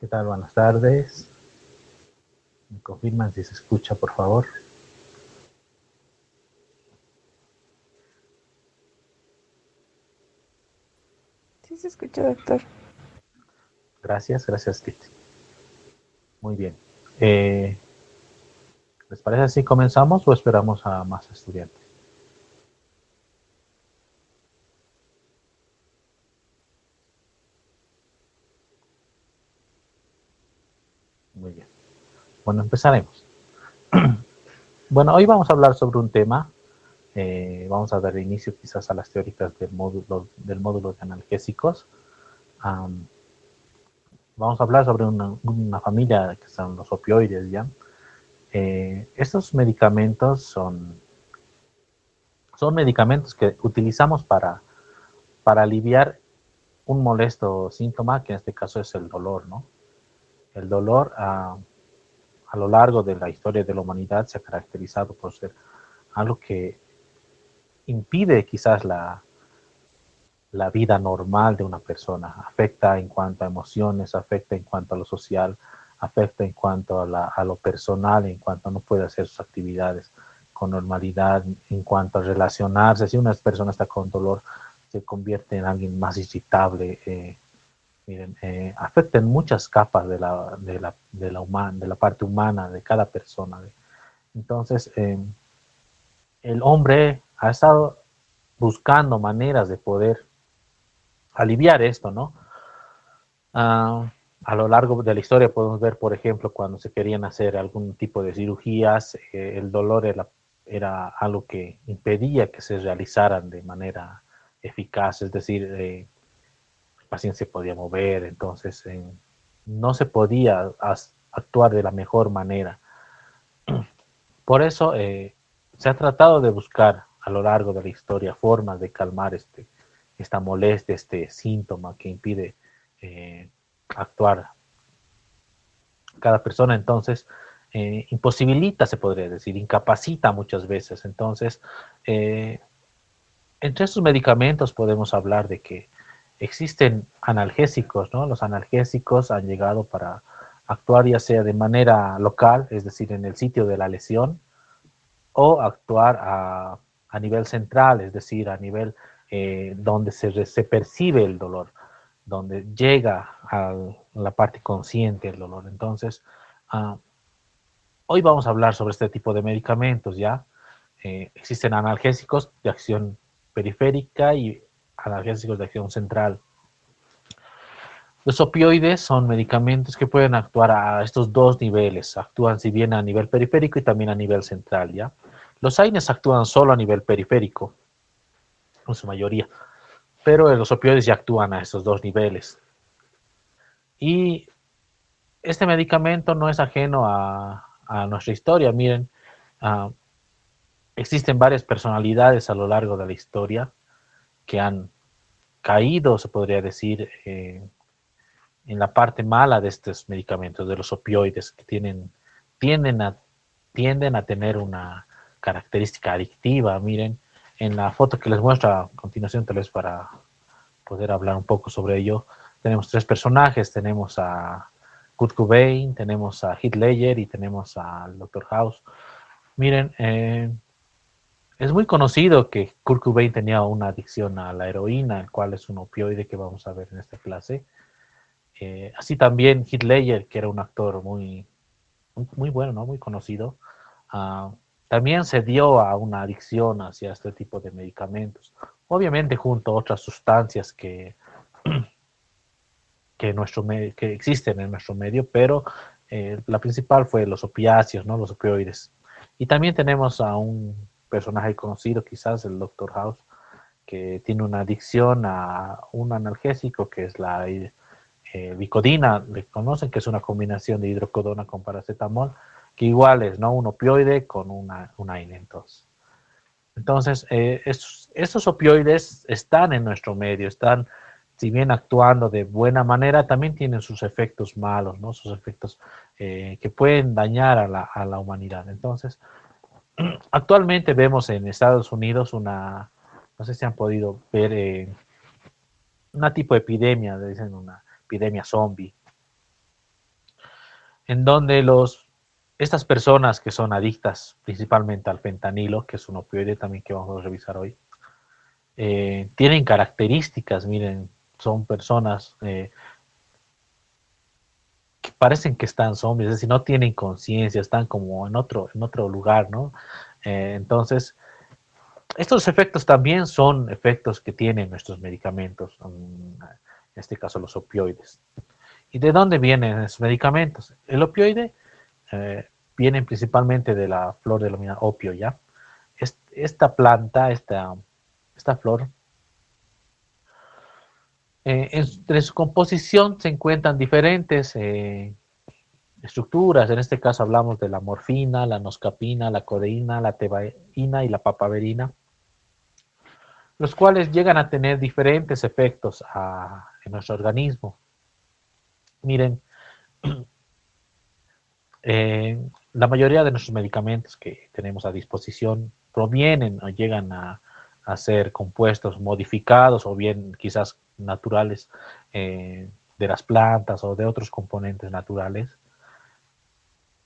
¿Qué tal? Buenas tardes. ¿Me confirman si se escucha, por favor? Sí se escucha, doctor. Gracias, gracias, Kitty. Muy bien. Eh, ¿Les parece si comenzamos o esperamos a más estudiantes? Muy bien. Bueno, empezaremos. Bueno, hoy vamos a hablar sobre un tema. Vamos a dar inicio quizás a las teóricas del módulo de analgésicos. Um, Vamos a hablar sobre una familia que son los opioides, ¿ya? Estos medicamentos son medicamentos que utilizamos para aliviar un molesto síntoma, que en este caso es el dolor, ¿no? El dolor a lo largo de la historia de la humanidad se ha caracterizado por ser algo que impide quizás la vida normal de una persona. Afecta en cuanto a emociones, afecta en cuanto a lo social, afecta en cuanto a lo personal, en cuanto a no puede hacer sus actividades con normalidad, en cuanto a relacionarse. Si una persona está con dolor, se convierte en alguien más irritable. Miren, afecta en muchas capas de la parte humana de cada persona. Entonces, el hombre ha estado buscando maneras de poder aliviar esto, ¿no? A lo largo de la historia podemos ver, por ejemplo, cuando se querían hacer algún tipo de cirugías, el dolor era algo que impedía que se realizaran de manera eficaz, es decir, el paciente se podía mover, entonces no se podía actuar de la mejor manera. Por eso se ha tratado de buscar a lo largo de la historia formas de calmar esta molestia, este síntoma que impide eh, actuar cada persona. Entonces, imposibilita, se podría decir, incapacita muchas veces. Entonces, eh, entre estos medicamentos podemos hablar de que existen analgésicos, ¿no? Los analgésicos han llegado para actuar ya sea de manera local, es decir, en el sitio de la lesión, o actuar a nivel central, es decir, a nivel donde se percibe el dolor, donde llega a la parte consciente del dolor. Entonces, uh, hoy vamos a hablar sobre este tipo de medicamentos, ¿ya? Existen analgésicos de acción periférica y analgésicos de acción central. Los opioides son medicamentos que pueden actuar a estos dos niveles. Actúan si bien a nivel periférico y también a nivel central, ¿ya? Los AINES actúan solo a nivel periférico, en su mayoría, pero los opioides ya actúan a estos dos niveles. Y este medicamento no es ajeno a nuestra historia. Miren, uh, existen varias personalidades a lo largo de la historia que han caído, se podría decir, en la parte mala de estos medicamentos, de los opioides, que tienden a, tienden a tener una característica adictiva. Miren, en la foto que les muestro a continuación, tal vez para poder hablar un poco sobre ello, tenemos tres personajes. Tenemos a Kurt Cobain, tenemos a Heath Ledger y tenemos al Dr. House. Miren, es muy conocido que Kurt Cobain tenía una adicción a la heroína, el cual es un opioide que vamos a ver en esta clase. Así también Heath Ledger, que era un actor muy bueno, ¿no? Muy conocido, uh, también se dio a una adicción hacia este tipo de medicamentos. Obviamente junto a otras sustancias que existen en nuestro medio, pero la principal fue los opiáceos, ¿no? Los opioides. Y también tenemos a un personaje conocido, quizás el Dr. House, que tiene una adicción a un analgésico que es la Vicodina, le conocen, que es una combinación de hidrocodona con paracetamol, que igual es, ¿no? Un opioide con una INE. Entonces, estos opioides están en nuestro medio, están, si bien actuando de buena manera, también tienen sus efectos malos, ¿no? Sus efectos que pueden dañar a la humanidad. Entonces, actualmente vemos en Estados Unidos no sé si han podido ver una tipo de epidemia, dicen una epidemia zombie, en donde estas personas que son adictas principalmente al fentanilo, que es un opioide también que vamos a revisar hoy, tienen características, miren, son personas que parecen que están zombies, es decir, no tienen conciencia, están como en otro lugar, ¿no? Entonces, estos efectos también son efectos que tienen nuestros medicamentos, en este caso los opioides. ¿Y de dónde vienen esos medicamentos? El opioide viene principalmente de la flor denominada opio, ¿ya? Esta planta, esta flor, entre su composición se encuentran diferentes estructuras. En este caso hablamos de la morfina, la noscapina, la codeína, la tebaína y la papaverina, los cuales llegan a tener diferentes efectos en nuestro organismo. Miren, la mayoría de nuestros medicamentos que tenemos a disposición provienen o llegan a ser compuestos modificados o bien quizás naturales de las plantas o de otros componentes naturales.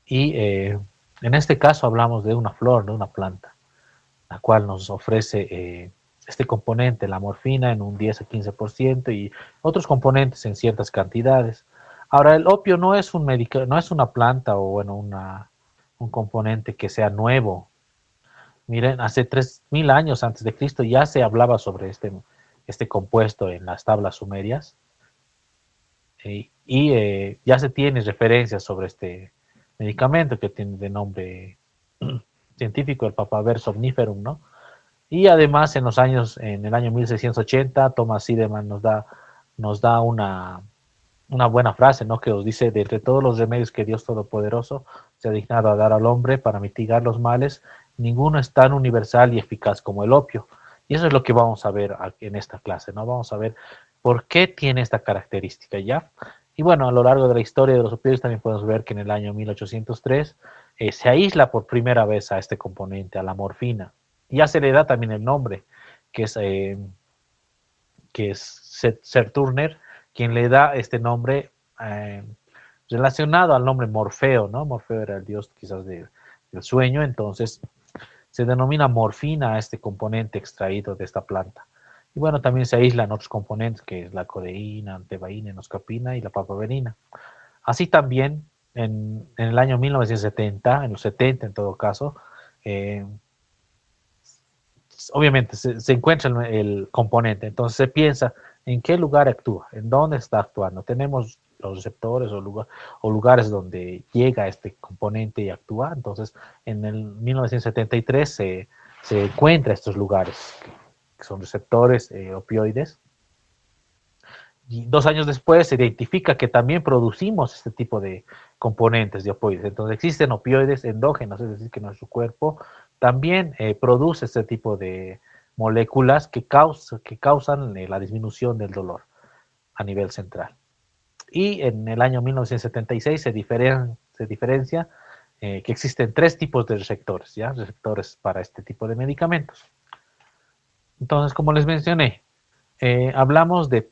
Y en este caso hablamos de una flor, de una planta, la cual nos ofrece este componente, la morfina, en un 10 a 15% y otros componentes en ciertas cantidades. Ahora, el opio no es no es una planta o bueno, un componente que sea nuevo. Miren, hace 3000 años antes de Cristo ya se hablaba sobre este compuesto en las tablas sumerias y ya se tiene referencias sobre este medicamento que tiene de nombre científico el Papaver somniferum, ¿no? Y además en el año 1680, Thomas Sideman nos da una buena frase, ¿no? Que nos dice, de entre todos los remedios que Dios Todopoderoso se ha dignado a dar al hombre para mitigar los males, ninguno es tan universal y eficaz como el opio. Y eso es lo que vamos a ver en esta clase, ¿no? Vamos a ver por qué tiene esta característica, ¿ya? Y bueno, a lo largo de la historia de los opioides también podemos ver que en el año 1803 se aísla por primera vez a este componente, a la morfina. Y ya se le da también el nombre, que es, eh, que es Sir Turner, quien le da este nombre eh, relacionado al nombre Morfeo, ¿no? Morfeo era el dios quizás del sueño, entonces se denomina morfina a este componente extraído de esta planta. Y bueno, también se aíslan otros componentes, que es la codeína, tebaína, noscapina y la papaverina. Así también, en el año 1970, en los 70 en todo caso, eh, obviamente se encuentra el componente, entonces se piensa en qué lugar actúa, en dónde está actuando. Tenemos los receptores o lugares donde llega este componente y actúa. Entonces, en el 1973 se encuentra estos lugares, que son receptores opioides. Y 2 años después se identifica que también producimos este tipo de componentes de opioides. Entonces existen opioides endógenos, es decir, que nuestro cuerpo también produce este tipo de moléculas que causan la disminución del dolor a nivel central. Y en el año 1976 se diferencia que existen 3 tipos de receptores, ¿ya? Receptores para este tipo de medicamentos. Entonces, como les mencioné, hablamos de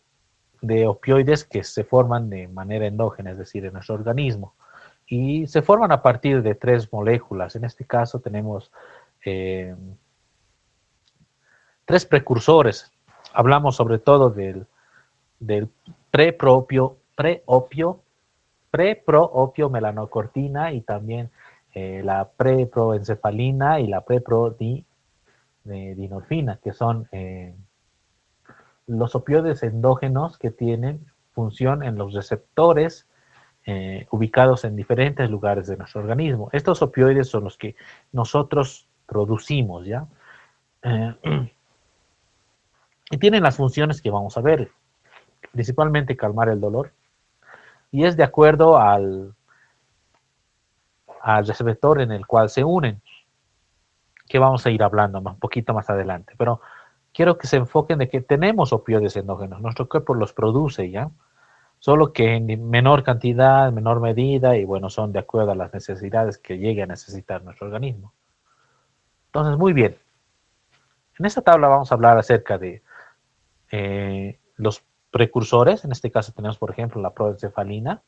opioides que se forman de manera endógena, es decir, en nuestro organismo. Y se forman a partir de 3 moléculas. En este caso tenemos eh, 3 precursores. Hablamos sobre todo del preproopio melanocortina y también la preproencefalina y la preprodinolfina, que son los opioides endógenos que tienen función en los receptores ubicados en diferentes lugares de nuestro organismo. Estos opioides son los que nosotros producimos, ¿ya? Eh, y tienen las funciones que vamos a ver, principalmente calmar el dolor, y es de acuerdo al receptor en el cual se unen, que vamos a ir hablando un poquito más adelante. Pero quiero que se enfoquen de que tenemos opioides endógenos, nuestro cuerpo los produce, ¿ya? Solo que en menor cantidad, en menor medida, y bueno, son de acuerdo a las necesidades que llegue a necesitar nuestro organismo. Entonces, muy bien. En esta tabla vamos a hablar acerca de los precursores. En este caso tenemos, por ejemplo, la proencefalina,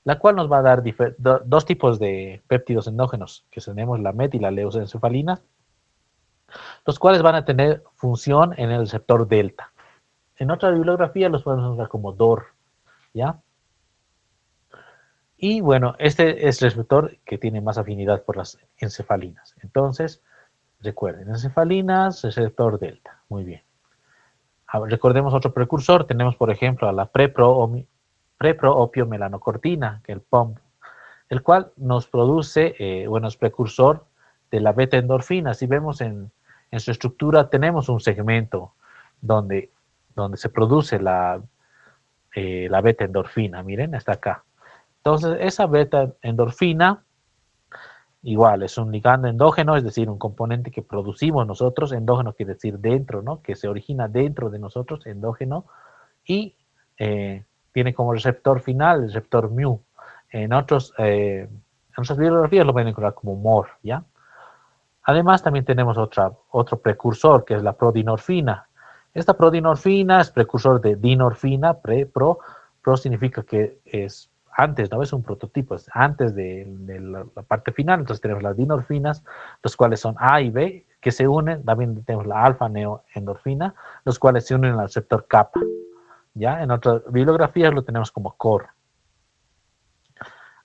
la cual nos va a dar dos tipos de péptidos endógenos, que tenemos la MET y la leucoencefalina, los cuales van a tener función en el receptor delta. En otra bibliografía los podemos usar como DOR, ¿ya? Y bueno, este es el receptor que tiene más afinidad por las encefalinas. Entonces, recuerden, encefalinas, receptor delta. Muy bien. Recordemos otro precursor. Tenemos, por ejemplo, a la preproopiomelanocortina, que es el POM, el cual nos produce, bueno, es precursor de la beta endorfina. Si vemos en su estructura, tenemos un segmento donde se produce la beta endorfina. Miren, está acá. Entonces, esa beta endorfina, igual, es un ligando endógeno, es decir, un componente que producimos nosotros, endógeno quiere decir dentro, ¿no? Que se origina dentro de nosotros, endógeno, y tiene como receptor final el receptor mu. En otras bibliografías lo pueden encontrar como MOR, ¿ya? Además, también tenemos otro precursor, que es la prodinorfina. Esta prodinorfina es precursor de dinorfina, pro significa que es antes, no es un prototipo, es antes de la parte final. Entonces tenemos las dinorfinas, los cuales son A y B, que se unen. También tenemos la alfa-neoendorfina, los cuales se unen al receptor kappa. ¿Ya? En otras bibliografías lo tenemos como COR.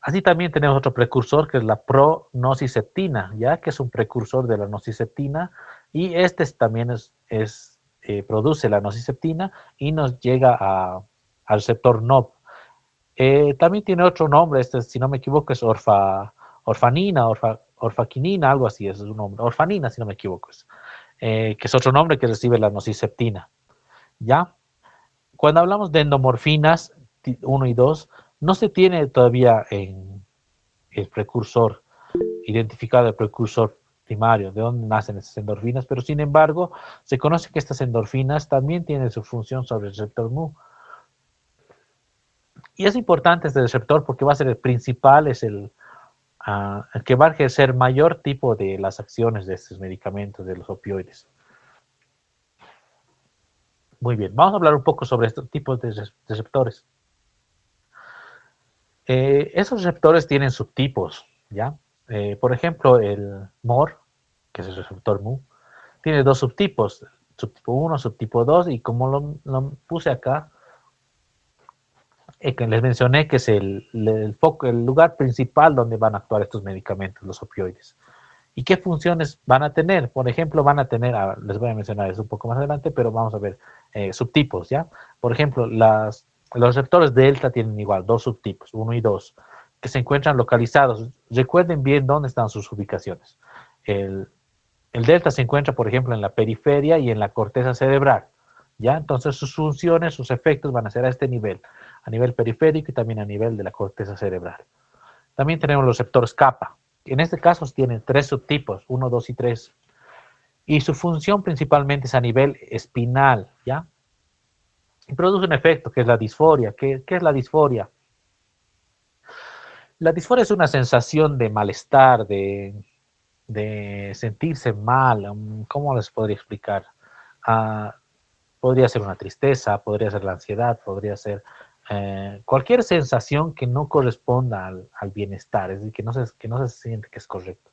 Así también tenemos otro precursor que es la pronociceptina, ¿ya? Que es un precursor de la nociceptina, y este también produce la nociceptina y nos llega al receptor NOP. También tiene otro nombre, si no me equivoco es orfanina, orfaquinina, algo así es su nombre, orfanina si no me equivoco, que es otro nombre que recibe la nociceptina, ¿ya? Cuando hablamos de endomorfinas 1 y 2, no se tiene todavía en el precursor, identificado el precursor primario, de dónde nacen esas endorfinas, pero sin embargo, se conoce que estas endorfinas también tienen su función sobre el receptor mu. Y es importante este receptor porque va a ser el principal, es el que va a ejercer mayor tipo de las acciones de estos medicamentos, de los opioides. Muy bien, vamos a hablar un poco sobre estos tipos de receptores. Esos receptores tienen subtipos, ¿ya? Por ejemplo, el MOR, que es el receptor mu, tiene dos subtipos, subtipo 1, subtipo 2, y como lo puse acá, que les mencioné que es el lugar principal donde van a actuar estos medicamentos, los opioides. ¿Y qué funciones van a tener? Por ejemplo, van a tener, les voy a mencionar eso un poco más adelante, pero vamos a ver subtipos, ¿ya? Por ejemplo, los receptores delta tienen igual dos subtipos, 1 y 2, que se encuentran localizados. Recuerden bien dónde están sus ubicaciones. El delta se encuentra, por ejemplo, en la periferia y en la corteza cerebral, ¿ya? Entonces sus funciones, sus efectos van a ser a este nivel, a nivel periférico y también a nivel de la corteza cerebral. También tenemos los receptores kappa. En este caso tienen tres subtipos, 1, 2 y 3. Y su función principalmente es a nivel espinal, ¿ya? Y produce un efecto que es la disforia. ¿Qué es la disforia? La disforia es una sensación de malestar, de sentirse mal. ¿Cómo les podría explicar? Podría ser una tristeza, podría ser la ansiedad, podría ser cualquier sensación que no corresponda al bienestar, es decir, que no se siente que es correcto.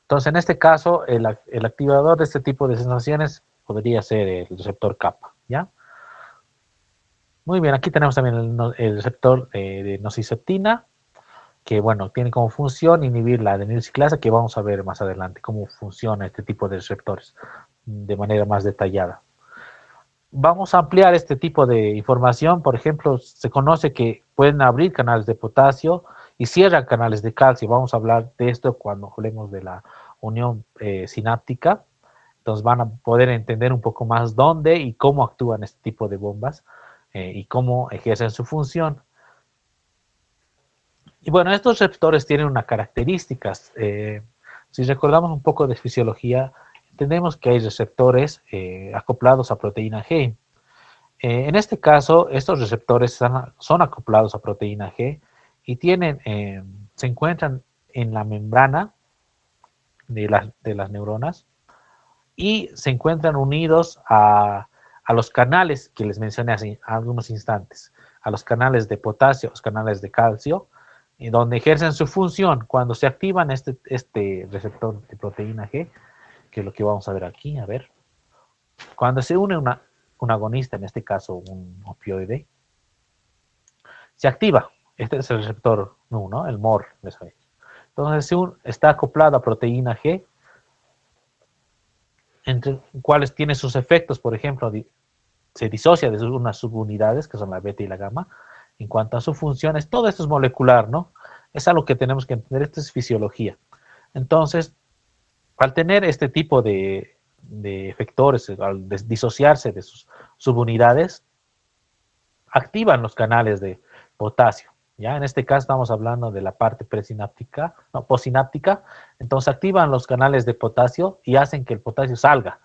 Entonces, en este caso, el activador de este tipo de sensaciones podría ser el receptor kappa, ¿ya? Muy bien, aquí tenemos también el receptor de nociceptina, que, bueno, tiene como función inhibir la adenilciclasa, que vamos a ver más adelante cómo funciona este tipo de receptores de manera más detallada. Vamos a ampliar este tipo de información. Por ejemplo, se conoce que pueden abrir canales de potasio y cierran canales de calcio. Vamos a hablar de esto cuando hablemos de la unión sináptica. Entonces van a poder entender un poco más dónde y cómo actúan este tipo de bombas y cómo ejercen su función. Y bueno, estos receptores tienen unas características. Si recordamos un poco de fisiología, entendemos que hay receptores acoplados a proteína G. En este caso, estos receptores son acoplados a proteína G y se encuentran en la membrana de las neuronas y se encuentran unidos a los canales que les mencioné hace algunos instantes, a los canales de potasio, los canales de calcio, y donde ejercen su función cuando se activan este receptor de proteína G, que es lo que vamos a ver aquí. A ver, cuando se une un agonista, en este caso un opioide, se activa. Este es el receptor NU, ¿no? El MOR. Entonces, si está acoplado a proteína G, entre cuales tiene sus efectos, por ejemplo, se disocia de unas subunidades, que son la beta y la gamma. En cuanto a sus funciones, todo esto es molecular, ¿no? Es algo que tenemos que entender, esto es fisiología. Entonces, al tener este tipo de efectores, al disociarse de sus subunidades, activan los canales de potasio. ¿Ya? En este caso estamos hablando de la parte presináptica, no, posináptica. Entonces activan los canales de potasio y hacen que el potasio salga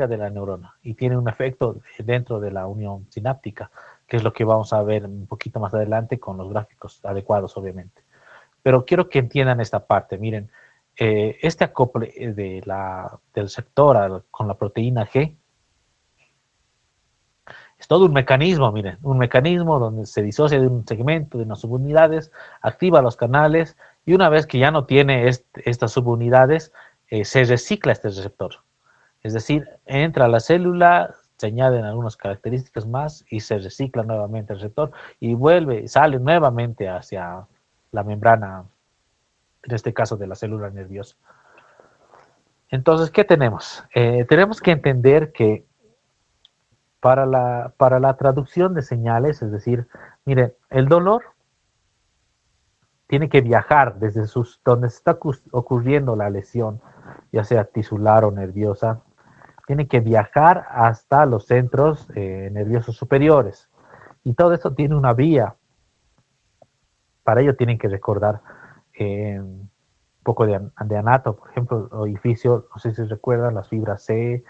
de la neurona y tiene un efecto dentro de la unión sináptica, que es lo que vamos a ver un poquito más adelante con los gráficos adecuados, obviamente. Pero quiero que entiendan esta parte. Miren, este acople del receptor con la proteína G es todo un mecanismo, miren, un mecanismo donde se disocia de un segmento, de unas subunidades, activa los canales y una vez que ya no tiene estas subunidades, se recicla este receptor. Es decir, entra a la célula, se añaden algunas características más y se recicla nuevamente el receptor y sale nuevamente hacia la membrana, en este caso de la célula nerviosa. Entonces, ¿qué tenemos? Tenemos que entender que para la traducción de señales, es decir, miren, el dolor tiene que viajar desde donde está ocurriendo la lesión, ya sea tisular o nerviosa, tiene que viajar hasta los centros nerviosos superiores. Y todo esto tiene una vía. Para ello tienen que recordar un poco de anato, por ejemplo, orificio, no sé si recuerdan, las fibras C,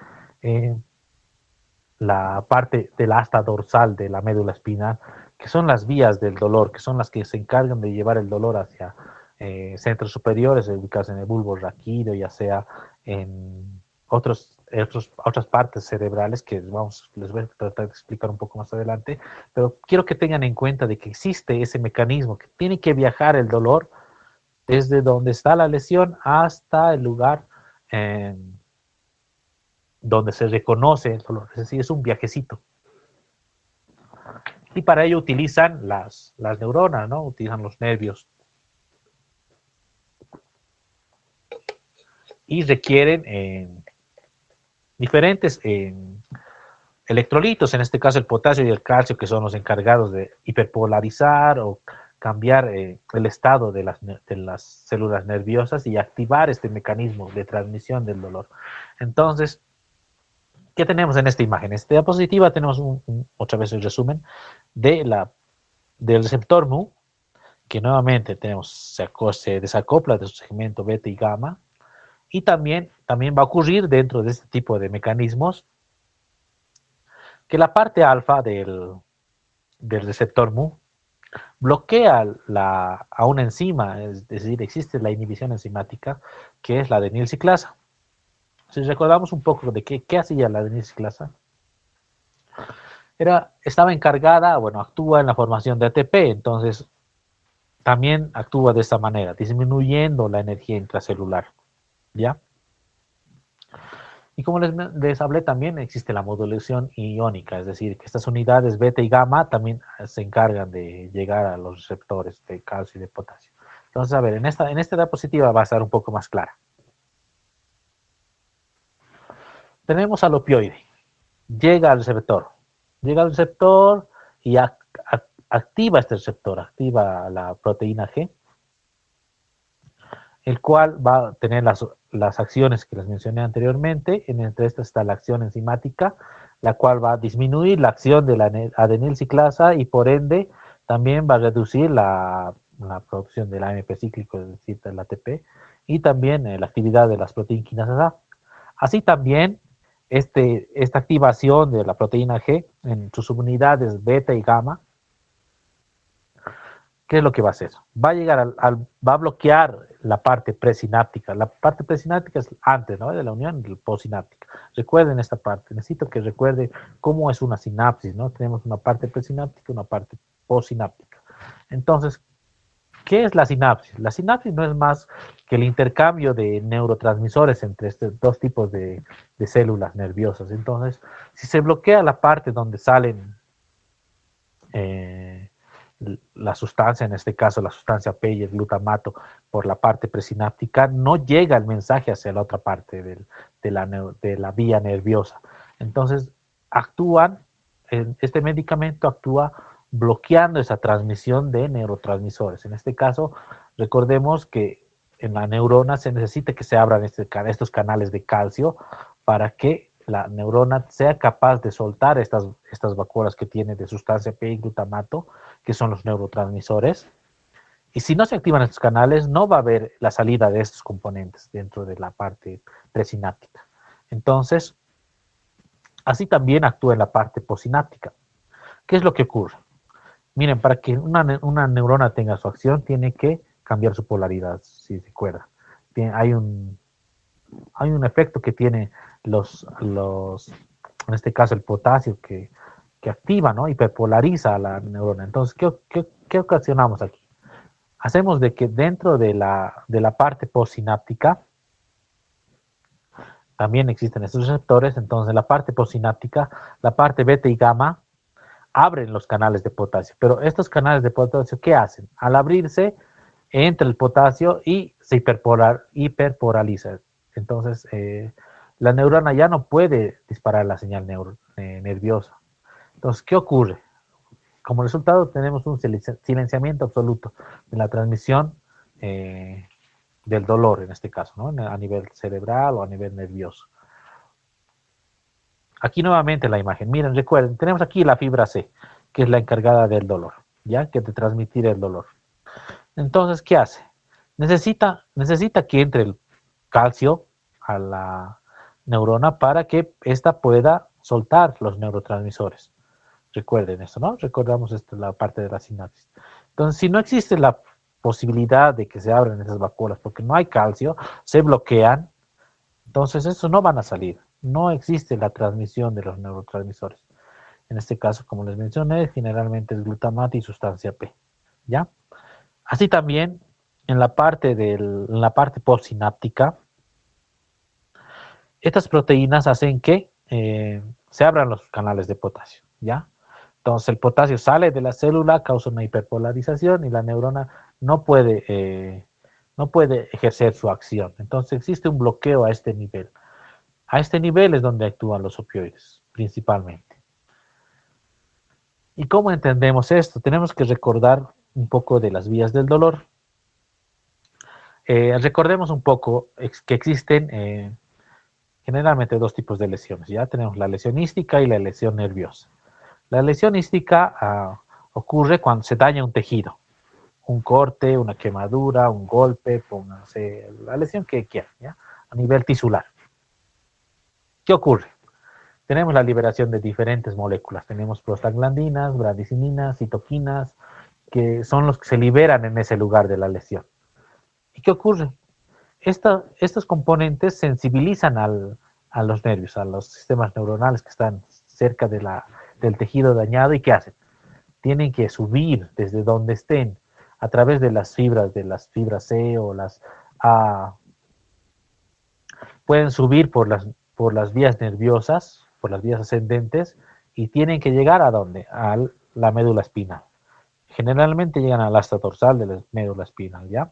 la parte del asta dorsal de la médula espinal, que son las vías del dolor, que son las que se encargan de llevar el dolor hacia centros superiores, ubicados en el bulbo raquídeo, ya sea en otras partes cerebrales que les voy a tratar de explicar un poco más adelante, pero quiero que tengan en cuenta de que existe ese mecanismo, que tiene que viajar el dolor desde donde está la lesión hasta el lugar donde se reconoce el dolor, es decir, es un viajecito. Y para ello utilizan las neuronas, ¿no? Utilizan los nervios. Y requieren diferentes electrolitos, en este caso el potasio y el calcio, que son los encargados de hiperpolarizar o cambiar el estado de las células nerviosas y activar este mecanismo de transmisión del dolor. Entonces, ¿qué tenemos en esta imagen? En esta diapositiva tenemos otra vez el resumen del receptor MU, que nuevamente se desacopla de su segmento beta y gamma, y también va a ocurrir dentro de este tipo de mecanismos que la parte alfa del receptor MU bloquea a una enzima, es decir, existe la inhibición enzimática, que es la adenilciclasa. Si recordamos un poco de qué hacía la adenilciclasa, estaba encargada, actúa en la formación de ATP, entonces también actúa de esta manera, disminuyendo la energía intracelular, ¿ya? Y como les hablé, también existe la modulación iónica, es decir, que estas unidades beta y gamma también se encargan de llegar a los receptores de calcio y de potasio. Entonces, a ver, en esta diapositiva va a estar un poco más clara. Tenemos al opioide, llega al receptor y activa este receptor, activa la proteína G, el cual va a tener las acciones que les mencioné anteriormente. Entre estas está la acción enzimática, la cual va a disminuir la acción de la adenilciclasa y por ende también va a reducir la producción del AMP cíclico, es decir, del ATP, y también la actividad de las proteínas quinasas A. Así también, esta activación de la proteína G en sus subunidades beta y gamma, ¿qué es lo que va a hacer? Va a llegar va a bloquear la parte presináptica. La parte presináptica es antes, ¿no?, de la unión postsináptica. Recuerden esta parte. Necesito que recuerden cómo es una sinapsis, ¿no? Tenemos una parte presináptica y una parte postsináptica. Entonces, ¿Qué es la sinapsis? La sinapsis no es más que el intercambio de neurotransmisores entre estos dos tipos de células nerviosas. Entonces, si se bloquea la parte donde salen eh, la sustancia, en este caso la sustancia P y el glutamato, por la parte presináptica, no llega el mensaje hacia la otra parte de la vía nerviosa. Entonces, este medicamento actúa bloqueando esa transmisión de neurotransmisores. En este caso, recordemos que en la neurona se necesita que se abran estos canales de calcio para que la neurona sea capaz de soltar estas vacuolas que tiene de sustancia P y glutamato, que son los neurotransmisores. Y si no se activan estos canales, no va a haber la salida de estos componentes dentro de la parte presináptica. Entonces, así también actúa en la parte posináptica. ¿Qué es lo que ocurre? Miren, para que una neurona tenga su acción, tiene que cambiar su polaridad, si se acuerda. Hay un efecto que tiene en este caso el potasio, que activa, ¿no? Hiperpolariza a la neurona. Entonces, ¿qué ocasionamos aquí? Hacemos de que dentro de la parte postsináptica también existen estos receptores. Entonces, en la parte postsináptica, la parte beta y gamma abren los canales de potasio. Pero estos canales de potasio, ¿qué hacen? Al abrirse, entra el potasio y se hiperpolariza. Entonces, la neurona ya no puede disparar la señal nerviosa. Entonces, ¿qué ocurre? Como resultado, tenemos un silenciamiento absoluto de la transmisión del dolor, en este caso, ¿no? A nivel cerebral o a nivel nervioso. Aquí nuevamente la imagen. Miren, recuerden, tenemos aquí la fibra C, que es la encargada del dolor, ¿ya? Que de transmitir el dolor. Entonces, ¿qué hace? Necesita que entre el calcio a la neurona para que ésta pueda soltar los neurotransmisores. Recuerden esto, ¿no? Recordamos esto, la parte de la sinapsis. Entonces, si no existe la posibilidad de que se abran esas vacuolas porque no hay calcio, se bloquean, entonces eso no van a salir. No existe la transmisión de los neurotransmisores. En este caso, como les mencioné, generalmente es glutamato y sustancia P, ¿ya? Así también, en la parte postsináptica, estas proteínas hacen que se abran los canales de potasio, ¿ya? Entonces el potasio sale de la célula, causa una hiperpolarización y la neurona no puede ejercer su acción. Entonces existe un bloqueo a este nivel. A este nivel es donde actúan los opioides, principalmente. ¿Y cómo entendemos esto? Tenemos que recordar un poco de las vías del dolor. Recordemos un poco que existen generalmente dos tipos de lesiones. Ya tenemos la lesión ística y la lesión nerviosa. La lesión ística ocurre cuando se daña un tejido, un corte, una quemadura, un golpe, pónganse la lesión que quieran, ¿ya? A nivel tisular. ¿Qué ocurre? Tenemos la liberación de diferentes moléculas. Tenemos prostaglandinas, bradicininas, citoquinas, que son los que se liberan en ese lugar de la lesión. ¿Y qué ocurre? Estos componentes sensibilizan a los nervios, a los sistemas neuronales que están cerca del tejido dañado. ¿Y qué hacen? Tienen que subir desde donde estén a través de las fibras C o las A. Pueden subir por las vías nerviosas, por las vías ascendentes, y tienen que llegar ¿a dónde? A la médula espinal. Generalmente llegan al asta dorsal de la médula espinal, ¿ya?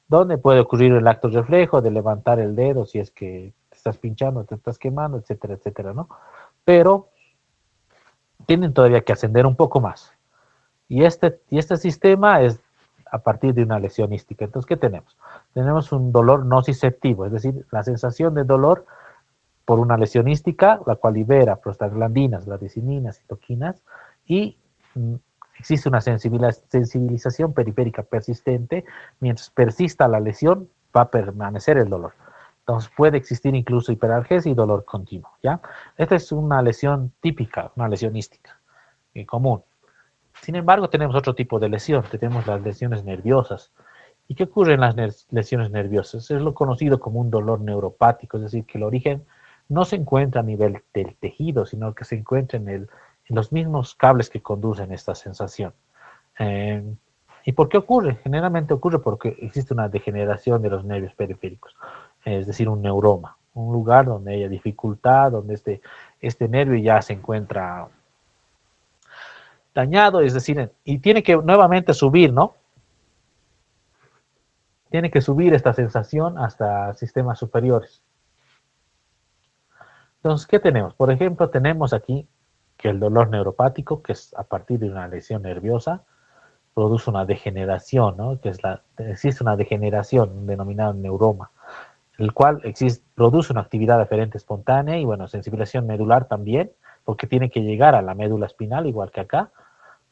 Donde puede ocurrir el acto reflejo de levantar el dedo si es que te estás pinchando, te estás quemando, etcétera, etcétera, ¿no? Pero tienen todavía que ascender un poco más. Y este sistema es a partir de una lesión ística. Entonces, ¿qué tenemos? Tenemos un dolor nociceptivo, es decir, la sensación de dolor por una lesión ística, la cual libera prostaglandinas, bradicininas, citoquinas, y existe una sensibilización periférica persistente. Mientras persista la lesión, va a permanecer el dolor. Entonces puede existir incluso hiperalgesia y dolor continuo, ¿ya? Esta es una lesión típica, una lesión ística, común. Sin embargo, tenemos otro tipo de lesión, tenemos las lesiones nerviosas. ¿Y qué ocurre en las lesiones nerviosas? Es lo conocido como un dolor neuropático, es decir, que el origen no se encuentra a nivel del tejido, sino que se encuentra en los mismos cables que conducen esta sensación. ¿Y por qué ocurre? Generalmente ocurre porque existe una degeneración de los nervios periféricos, es decir, un neuroma, un lugar donde haya dificultad, donde este nervio ya se encuentra dañado, es decir, y tiene que nuevamente subir, ¿no? Tiene que subir esta sensación hasta sistemas superiores. Entonces, ¿qué tenemos? Por ejemplo, tenemos aquí que el dolor neuropático, que es a partir de una lesión nerviosa, produce una degeneración, ¿no? Existe una degeneración denominada neuroma, el cual produce una actividad aferente espontánea y, bueno, sensibilización medular también, porque tiene que llegar a la médula espinal, igual que acá,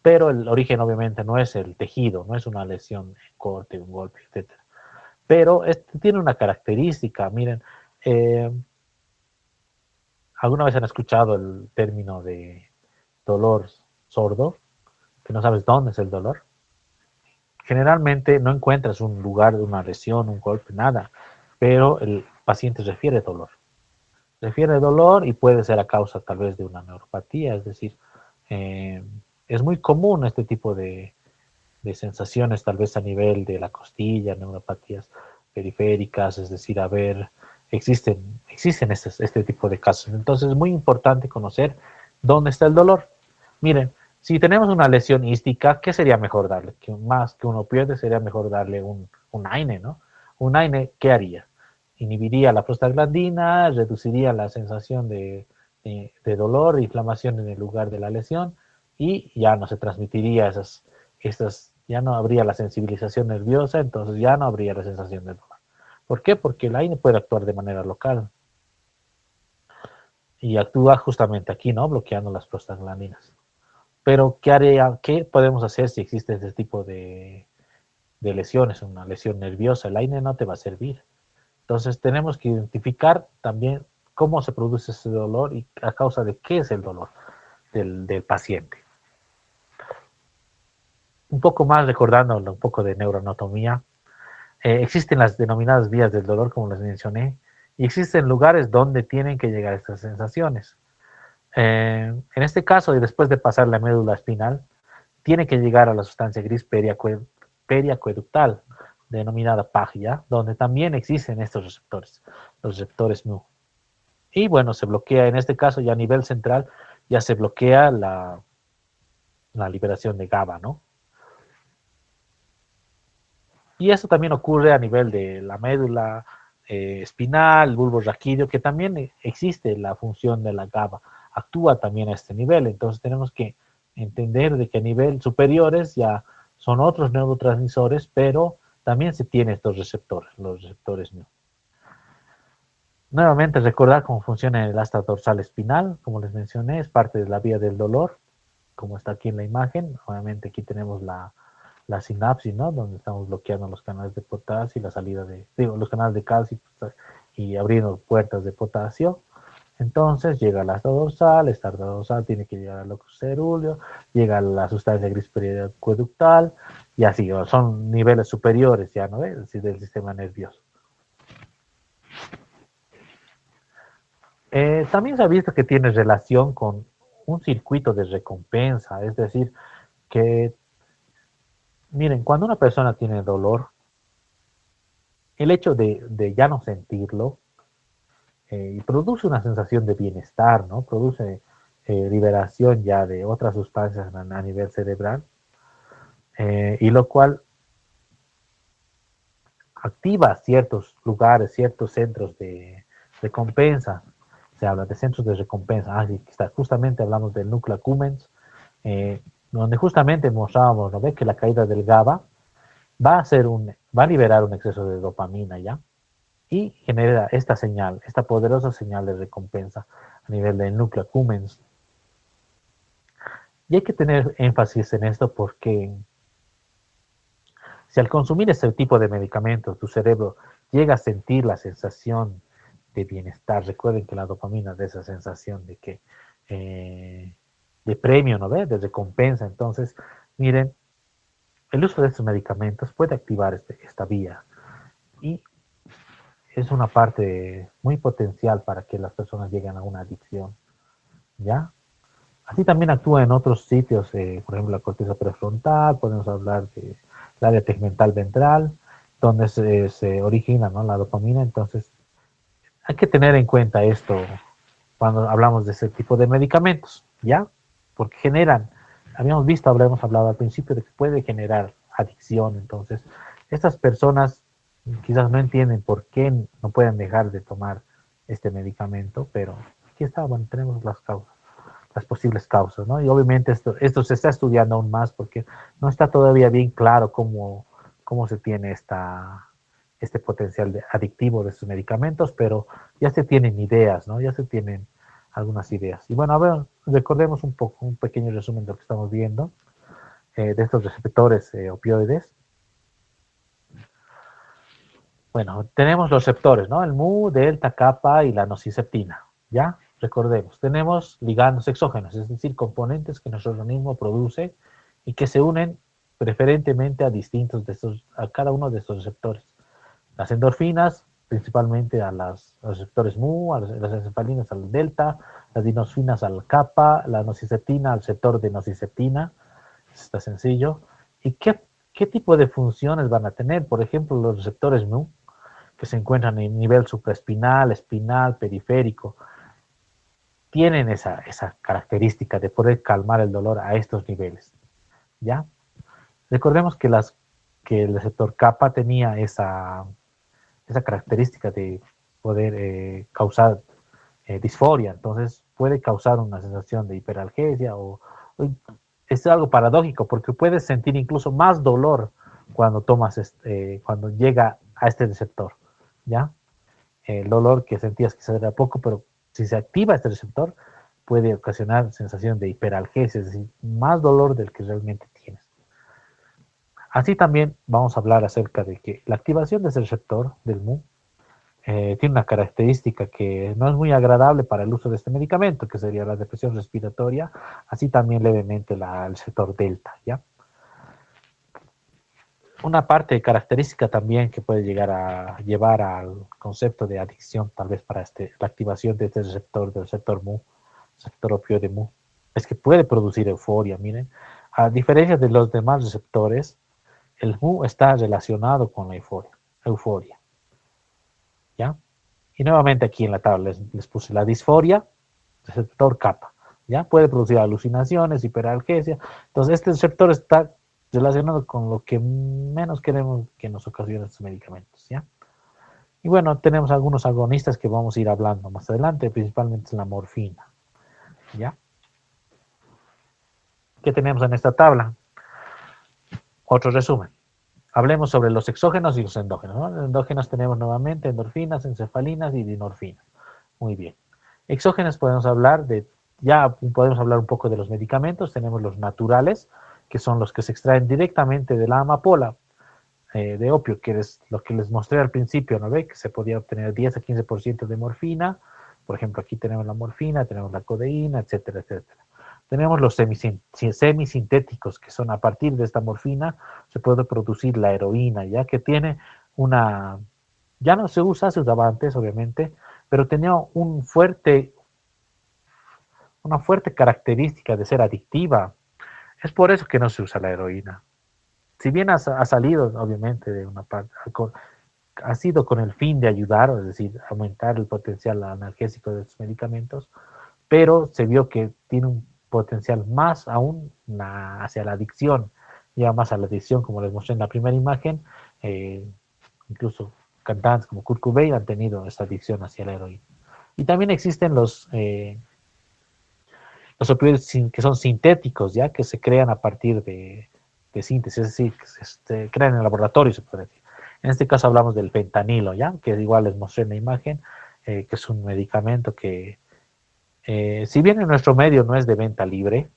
pero el origen obviamente no es el tejido, no es una lesión en corte, un golpe, etcétera. Pero este tiene una característica, miren, eh, ¿alguna vez han escuchado el término de dolor sordo? Que no sabes dónde es el dolor. Generalmente no encuentras un lugar de una lesión, un golpe, nada, pero el paciente refiere dolor. Refiere dolor y puede ser a causa tal vez de una neuropatía, es decir, eh, es muy común este tipo de sensaciones tal vez a nivel de la costilla, neuropatías periféricas, es decir, existen este tipo de casos. Entonces es muy importante conocer dónde está el dolor. Miren, si tenemos una lesión ística, ¿qué sería mejor darle? Que más que un opioide sería mejor darle un AINE, ¿no? Un AINE, ¿qué haría? Inhibiría la prostaglandina, reduciría la sensación de dolor, inflamación en el lugar de la lesión y ya no se transmitiría ya no habría la sensibilización nerviosa, entonces ya no habría la sensación de dolor. ¿Por qué? Porque el AINE puede actuar de manera local y actúa justamente aquí, ¿no? Bloqueando las prostaglandinas. Pero, ¿qué podemos hacer si existe este tipo de lesiones? Una lesión nerviosa, el AINE no te va a servir. Entonces, tenemos que identificar también cómo se produce ese dolor y a causa de qué es el dolor del paciente. Un poco más recordando un poco de neuroanatomía, existen las denominadas vías del dolor, como les mencioné, y existen lugares donde tienen que llegar estas sensaciones. En este caso, y después de pasar la médula espinal, tiene que llegar a la sustancia gris periacueductal, denominada PAG, donde también existen estos receptores, los receptores mu. Y bueno, se bloquea, en este caso ya a nivel central, ya se bloquea la liberación de GABA, ¿no? Y eso también ocurre a nivel de la médula espinal, bulbo raquídeo, que también existe la función de la GABA, actúa también a este nivel. Entonces tenemos que entender de que a nivel superiores ya son otros neurotransmisores, pero también se tienen estos receptores, los receptores mu. Nuevamente recordar cómo funciona el asta dorsal espinal, como les mencioné, es parte de la vía del dolor, como está aquí en la imagen. Obviamente aquí tenemos la sinapsis, ¿no? Donde estamos bloqueando los canales de potasio y la salida los canales de calcio y abriendo puertas de potasio. Entonces llega al asta dorsal, esta asta dorsal tiene que llegar al locus cerúleo, llega a la sustancia gris periacueductal y así, son niveles superiores ya, ¿no? Es decir, del sistema nervioso. También se ha visto que tiene relación con un circuito de recompensa, es decir, que, miren, cuando una persona tiene dolor, el hecho de ya no sentirlo produce una sensación de bienestar, ¿no? Produce liberación ya de otras sustancias a nivel cerebral, y lo cual activa ciertos lugares, ciertos centros de recompensa. Se habla de centros de recompensa. Justamente hablamos del núcleo accumbens, donde justamente mostrábamos, ¿no? Que la caída del GABA va a liberar un exceso de dopamina, ¿ya? Y genera esta señal, esta poderosa señal de recompensa a nivel del núcleo accumbens. Y hay que tener énfasis en esto porque si al consumir este tipo de medicamentos tu cerebro llega a sentir la sensación de bienestar, recuerden que la dopamina da esa sensación de premio, ¿no ve? De recompensa. Entonces, miren, el uso de estos medicamentos puede activar esta vía y es una parte muy potencial para que las personas lleguen a una adicción, ¿ya? Así también actúa en otros sitios, por ejemplo, la corteza prefrontal, podemos hablar el área tegmental ventral, donde se origina, ¿no?, la dopamina. Entonces, hay que tener en cuenta esto cuando hablamos de ese tipo de medicamentos, ¿ya? Porque generan, habíamos hablado al principio de que puede generar adicción. Entonces, estas personas quizás no entienden por qué no pueden dejar de tomar este medicamento, pero aquí está, bueno, tenemos las causas, las posibles causas, ¿no? Y obviamente esto se está estudiando aún más porque no está todavía bien claro cómo se tiene este potencial adictivo de estos medicamentos, pero ya se tienen ideas, ¿no? Ya se tienen algunas ideas. Y bueno, a ver, recordemos un poco, un pequeño resumen de lo que estamos viendo, de estos receptores opioides. Bueno, tenemos los receptores, ¿no? El mu, delta, kappa y la nociceptina, ¿ya? Recordemos, tenemos ligandos exógenos, es decir, componentes que nuestro organismo produce y que se unen preferentemente a cada uno de estos receptores. Las endorfinas, principalmente a los receptores mu, a las encefalinas al delta, las dinosfinas al kappa, la nociceptina al receptor de nociceptina, está sencillo. ¿Y qué tipo de funciones van a tener? Por ejemplo, los receptores mu, que se encuentran en nivel supraespinal, espinal, periférico, tienen esa característica de poder calmar el dolor a estos niveles, ¿ya? Recordemos que el receptor kappa tenía esa característica de poder causar disforia. Entonces puede causar una sensación de hiperalgesia o es algo paradójico porque puedes sentir incluso más dolor cuando cuando llega a este receptor, ¿ya? El dolor que sentías quizás era poco, pero si se activa este receptor puede ocasionar sensación de hiperalgesia, es decir, más dolor del que realmente tienes. Así también vamos a hablar acerca de que la activación de ese receptor del mu tiene una característica que no es muy agradable para el uso de este medicamento, que sería la depresión respiratoria, así también levemente el receptor delta, ¿ya? Una parte característica también que puede llegar a llevar al concepto de adicción, tal vez para la activación de este receptor, del receptor mu, receptor opioide mu, es que puede producir euforia. Miren, a diferencia de los demás receptores, el mu está relacionado con la euforia, ¿ya? Y nuevamente aquí en la tabla les puse la disforia, receptor kappa, ¿ya? Puede producir alucinaciones, hiperalgesia. Entonces, este receptor está relacionado con lo que menos queremos que nos ocasionen estos medicamentos, ¿ya? Y bueno, tenemos algunos agonistas que vamos a ir hablando más adelante, principalmente la morfina, ¿ya? ¿Qué tenemos en esta tabla? Otro resumen. Hablemos sobre los exógenos y los endógenos, ¿no? Los endógenos tenemos nuevamente endorfinas, encefalinas y dinorfinas. Muy bien. Exógenos podemos hablar podemos hablar un poco de los medicamentos. Tenemos los naturales, que son los que se extraen directamente de la amapola de opio, que es lo que les mostré al principio, ¿no ve? Que se podía obtener 10 a 15% de morfina. Por ejemplo, aquí tenemos la morfina, tenemos la codeína, etcétera, etcétera. Tenemos los semisintéticos, que son a partir de esta morfina se puede producir la heroína, ya que tiene ya no se usaba antes, obviamente, pero tenía una fuerte característica de ser adictiva. Es por eso que no se usa la heroína. Si bien ha salido, obviamente, de una parte, ha sido con el fin de ayudar, es decir, aumentar el potencial analgésico de estos medicamentos, pero se vio que tiene un potencial más aún hacia la adicción, ya más a la adicción, como les mostré en la primera imagen. Incluso cantantes como Kurt Cobain han tenido esta adicción hacia la heroína. Y también existen los opioides que son sintéticos, ya que se crean a partir de síntesis, es decir, que se crean en el laboratorio, se puede decir. En este caso hablamos del fentanilo, ya que igual les mostré en la imagen, que es un medicamento que si bien en nuestro medio no es de venta libre,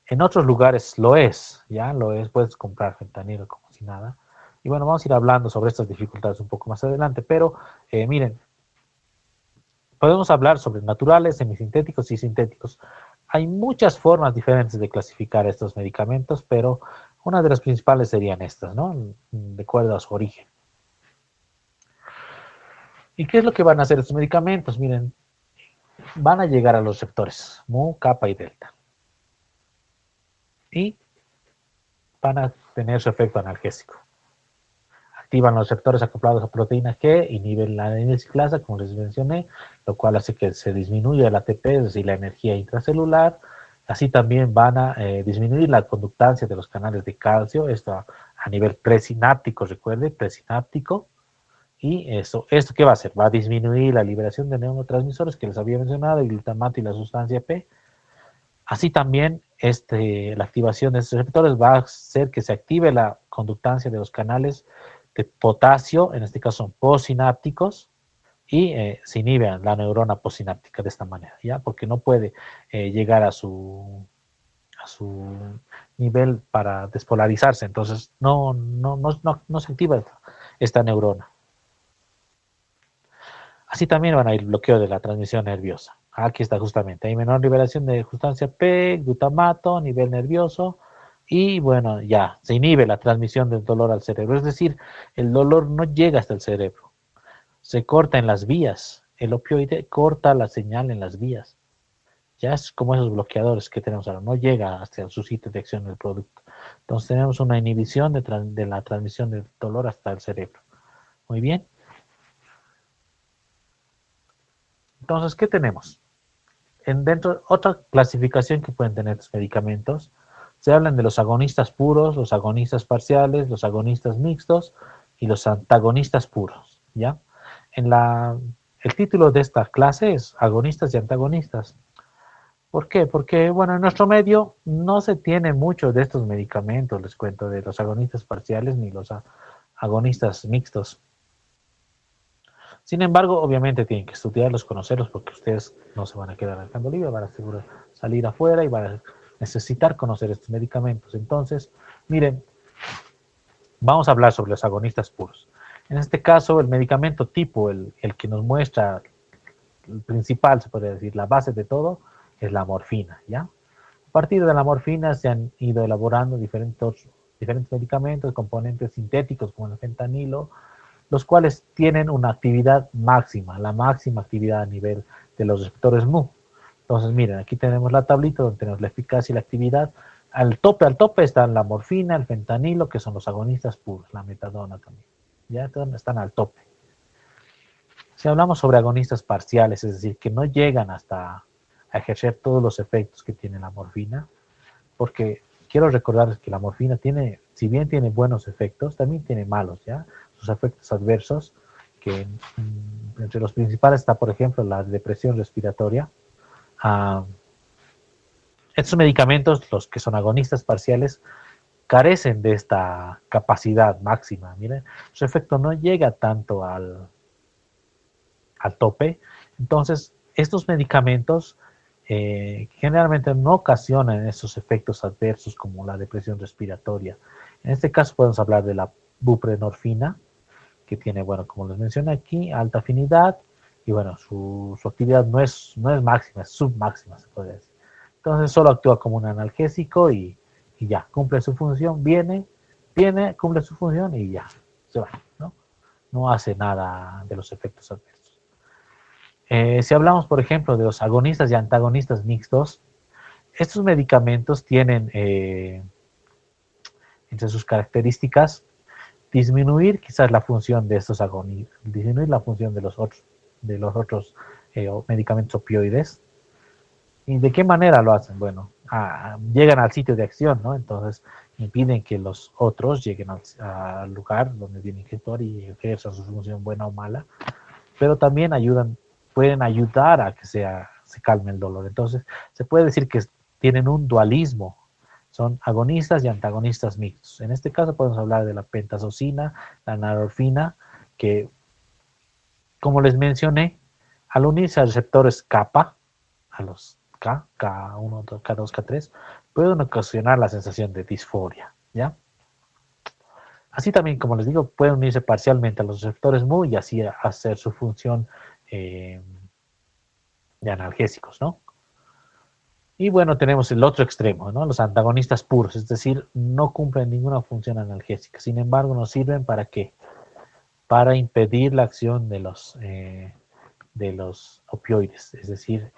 en otros lugares lo es, ya lo es, puedes comprar fentanilo como si nada. Y bueno, vamos a ir hablando sobre estas dificultades un poco más adelante, pero miren, podemos hablar sobre naturales, semisintéticos y sintéticos. Hay muchas formas diferentes de clasificar estos medicamentos, pero una de las principales serían estas, ¿no? De acuerdo a su origen. ¿Y qué es lo que van a hacer estos medicamentos? Miren, van a llegar a los receptores mu, kappa y delta. Y van a tener su efecto analgésico. Activan los receptores acoplados a proteína G, inhiben la adenosiclasa, como les mencioné, lo cual hace que se disminuya el ATP, es decir, la energía intracelular. Así también van a disminuir la conductancia de los canales de calcio, esto a nivel presináptico, recuerde, presináptico. Y ¿esto qué va a hacer? Va a disminuir la liberación de neurotransmisores que les había mencionado, el glutamato y la sustancia P. Así también la activación de estos receptores va a hacer que se active la conductancia de los canales de potasio, en este caso son postsinápticos, y se inhibe la neurona postsináptica de esta manera, ¿ya? Porque no puede llegar a su nivel para despolarizarse, entonces no se activa esta neurona. Así también van a ir bloqueo de la transmisión nerviosa. Aquí está justamente, hay menor liberación de sustancia P, glutamato a nivel nervioso, y bueno, ya, se inhibe la transmisión del dolor al cerebro. Es decir, el dolor no llega hasta el cerebro, se corta en las vías. El opioide corta la señal en las vías. Ya es como esos bloqueadores que tenemos ahora, no llega hasta su sitio de acción del producto. Entonces tenemos una inhibición de la transmisión del dolor hasta el cerebro. Muy bien. Entonces, ¿qué tenemos? Dentro, otra clasificación que pueden tener estos medicamentos, se hablan de los agonistas puros, los agonistas parciales, los agonistas mixtos y los antagonistas puros, ¿ya? El título de esta clase es agonistas y antagonistas. ¿Por qué? Porque, bueno, en nuestro medio no se tiene mucho de estos medicamentos, les cuento, de los agonistas parciales ni los agonistas mixtos. Sin embargo, obviamente tienen que estudiarlos, conocerlos, porque ustedes no se van a quedar al campo libre, van a salir afuera y van a necesitar conocer estos medicamentos. Entonces, miren, vamos a hablar sobre los agonistas puros. En este caso, el medicamento tipo, el que nos muestra, el principal, se podría decir, la base de todo, es la morfina, ¿ya? A partir de la morfina se han ido elaborando diferentes medicamentos, componentes sintéticos como el fentanilo, los cuales tienen una actividad máxima, la máxima actividad a nivel de los receptores mu. Entonces, miren, aquí tenemos la tablita donde tenemos la eficacia y la actividad. Al tope están la morfina, el fentanilo, que son los agonistas puros, la metadona también. Ya están al tope. Si hablamos sobre agonistas parciales, es decir, que no llegan hasta a ejercer todos los efectos que tiene la morfina, porque quiero recordarles que la morfina tiene, si bien tiene buenos efectos, también tiene malos, ¿ya? Sus efectos adversos, que entre los principales está, por ejemplo, la depresión respiratoria. Estos medicamentos, los que son agonistas parciales, carecen de esta capacidad máxima. Miren, su efecto no llega tanto al tope. Entonces, estos medicamentos generalmente no ocasionan esos efectos adversos como la depresión respiratoria. En este caso podemos hablar de la buprenorfina, que tiene, bueno, como les mencioné aquí, alta afinidad, y bueno, su actividad no es máxima, es submáxima, se puede decir. Entonces solo actúa como un analgésico y ya, cumple su función, viene, cumple su función y ya, se va, ¿no? No hace nada de los efectos adversos. Si hablamos, por ejemplo, de los agonistas y antagonistas mixtos, estos medicamentos tienen entre sus características disminuir quizás la función de estos agonistas, disminuir la función de los otros medicamentos opioides. ¿Y de qué manera lo hacen? Bueno, llegan al sitio de acción, ¿no? Entonces impiden que los otros lleguen al lugar donde tienen que actuar y ejerzan su función buena o mala, pero también pueden ayudar a que se calme el dolor. Entonces se puede decir que tienen un dualismo, son agonistas y antagonistas mixtos. En este caso podemos hablar de la pentazocina, la narorfina, que, como les mencioné, al unirse a receptores kappa, a los K1, K2, K3, pueden ocasionar la sensación de disforia, ¿ya? Así también, como les digo, pueden unirse parcialmente a los receptores mu y así hacer su función de analgésicos, ¿no? Y bueno, tenemos el otro extremo, ¿no? Los antagonistas puros, es decir, no cumplen ninguna función analgésica. Sin embargo, nos sirven ¿para qué? Para impedir la acción de los opioides. Es decir,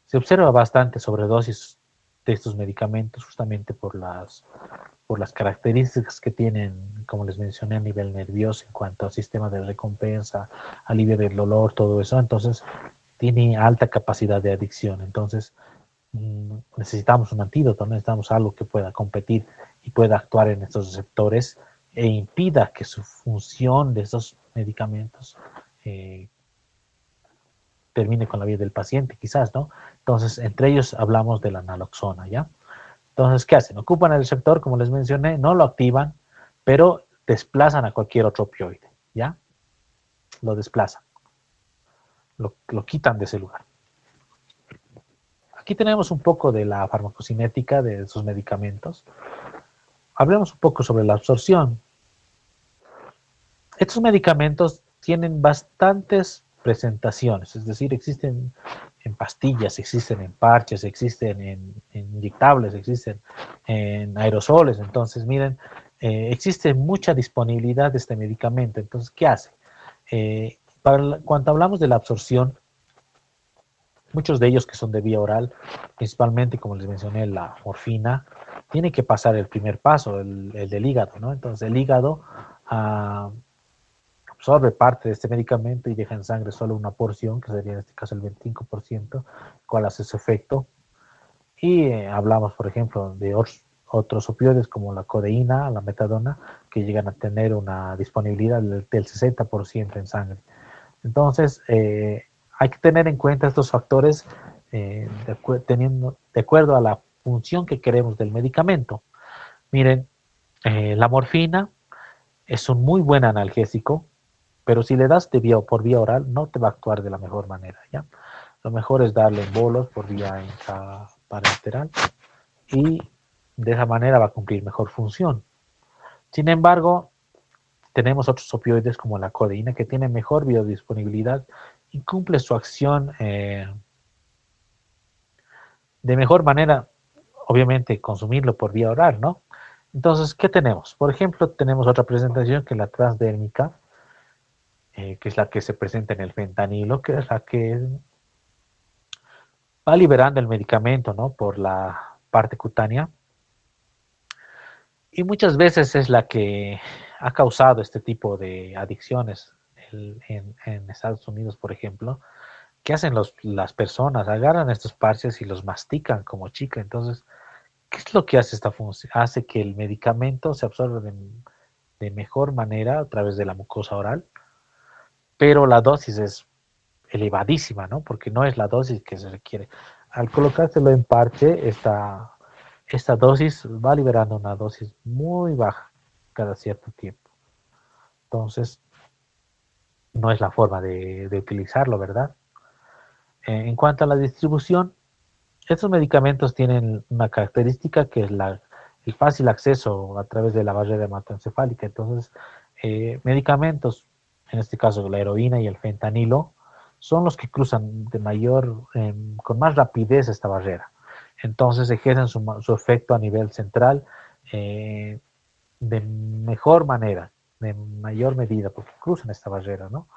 se observa bastante sobredosis de estos medicamentos justamente por las características que tienen, como les mencioné, a nivel nervioso en cuanto al sistema de recompensa, alivio del dolor, todo eso. Entonces, tiene alta capacidad de adicción. Entonces, necesitamos un antídoto, necesitamos algo que pueda competir y pueda actuar en estos receptores e impida que su función de esos medicamentos termine con la vida del paciente, quizás, ¿no? Entonces, entre ellos hablamos de la naloxona, ¿ya? Entonces, ¿qué hacen? Ocupan el receptor, como les mencioné, no lo activan, pero desplazan a cualquier otro opioide, ¿ya? Lo desplazan, lo quitan de ese lugar. Aquí tenemos un poco de la farmacocinética de esos medicamentos. Hablemos un poco sobre la absorción. Estos medicamentos tienen bastantes presentaciones, es decir, existen en pastillas, existen en parches, existen en inyectables, existen en aerosoles. Entonces, miren, existe mucha disponibilidad de este medicamento. Entonces, ¿qué hace? Cuando hablamos de la absorción, muchos de ellos que son de vía oral, principalmente, como les mencioné, la morfina, tiene que pasar el primer paso, el del hígado, ¿no? Entonces, el hígado absorbe parte de este medicamento y deja en sangre solo una porción, que sería en este caso el 25%, cual hace su efecto. Y hablamos, por ejemplo, de otros opioides como la codeína, la metadona, que llegan a tener una disponibilidad del 60% en sangre. Entonces, hay que tener en cuenta estos factores de acuerdo a la función que queremos del medicamento. Miren, la morfina es un muy buen analgésico, pero si le das por vía oral, no te va a actuar de la mejor manera, ¿ya? Lo mejor es darle en bolos por vía intraparenteral y de esa manera va a cumplir mejor función. Sin embargo, tenemos otros opioides como la codeína que tiene mejor biodisponibilidad y cumple su acción de mejor manera, obviamente consumirlo por vía oral, ¿no? Entonces, ¿qué tenemos? Por ejemplo, tenemos otra presentación que es la transdérmica, que es la que se presenta en el fentanilo, que es la que va liberando el medicamento, ¿no? Por la parte cutánea. Y muchas veces es la que ha causado este tipo de adicciones en Estados Unidos, por ejemplo. ¿Qué hacen las personas? Agarran estos parches y los mastican como chica. Entonces, ¿qué es lo que hace esta función? Hace que el medicamento se absorba de mejor manera a través de la mucosa oral, pero la dosis es elevadísima, ¿no? Porque no es la dosis que se requiere. Al colocárselo en parche, esta dosis va liberando una dosis muy baja cada cierto tiempo. Entonces, no es la forma de utilizarlo, ¿verdad? En cuanto a la distribución, estos medicamentos tienen una característica que es el fácil acceso a través de la barrera hematoencefálica. Entonces, medicamentos, en este caso la heroína y el fentanilo, son los que cruzan con más rapidez esta barrera. Entonces ejercen su efecto a nivel central de mejor manera, de mayor medida, porque cruzan esta barrera, ¿no?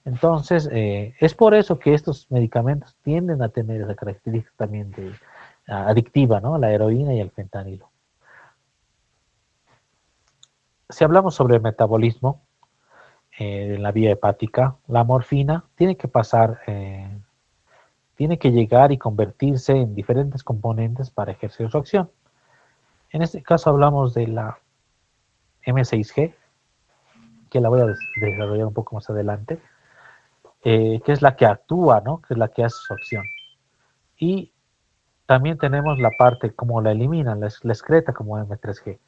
Entonces, es por eso que estos medicamentos tienden a tener esa característica también adictiva, ¿no? La heroína y el fentanilo. Si hablamos sobre el metabolismo en la vía hepática, la morfina tiene que llegar y convertirse en diferentes componentes para ejercer su acción. En este caso hablamos de la M6G, que la voy a desarrollar un poco más adelante, que es la que actúa, ¿no? Que es la que hace su acción. Y también tenemos la parte como la eliminan, la excreta como M3G,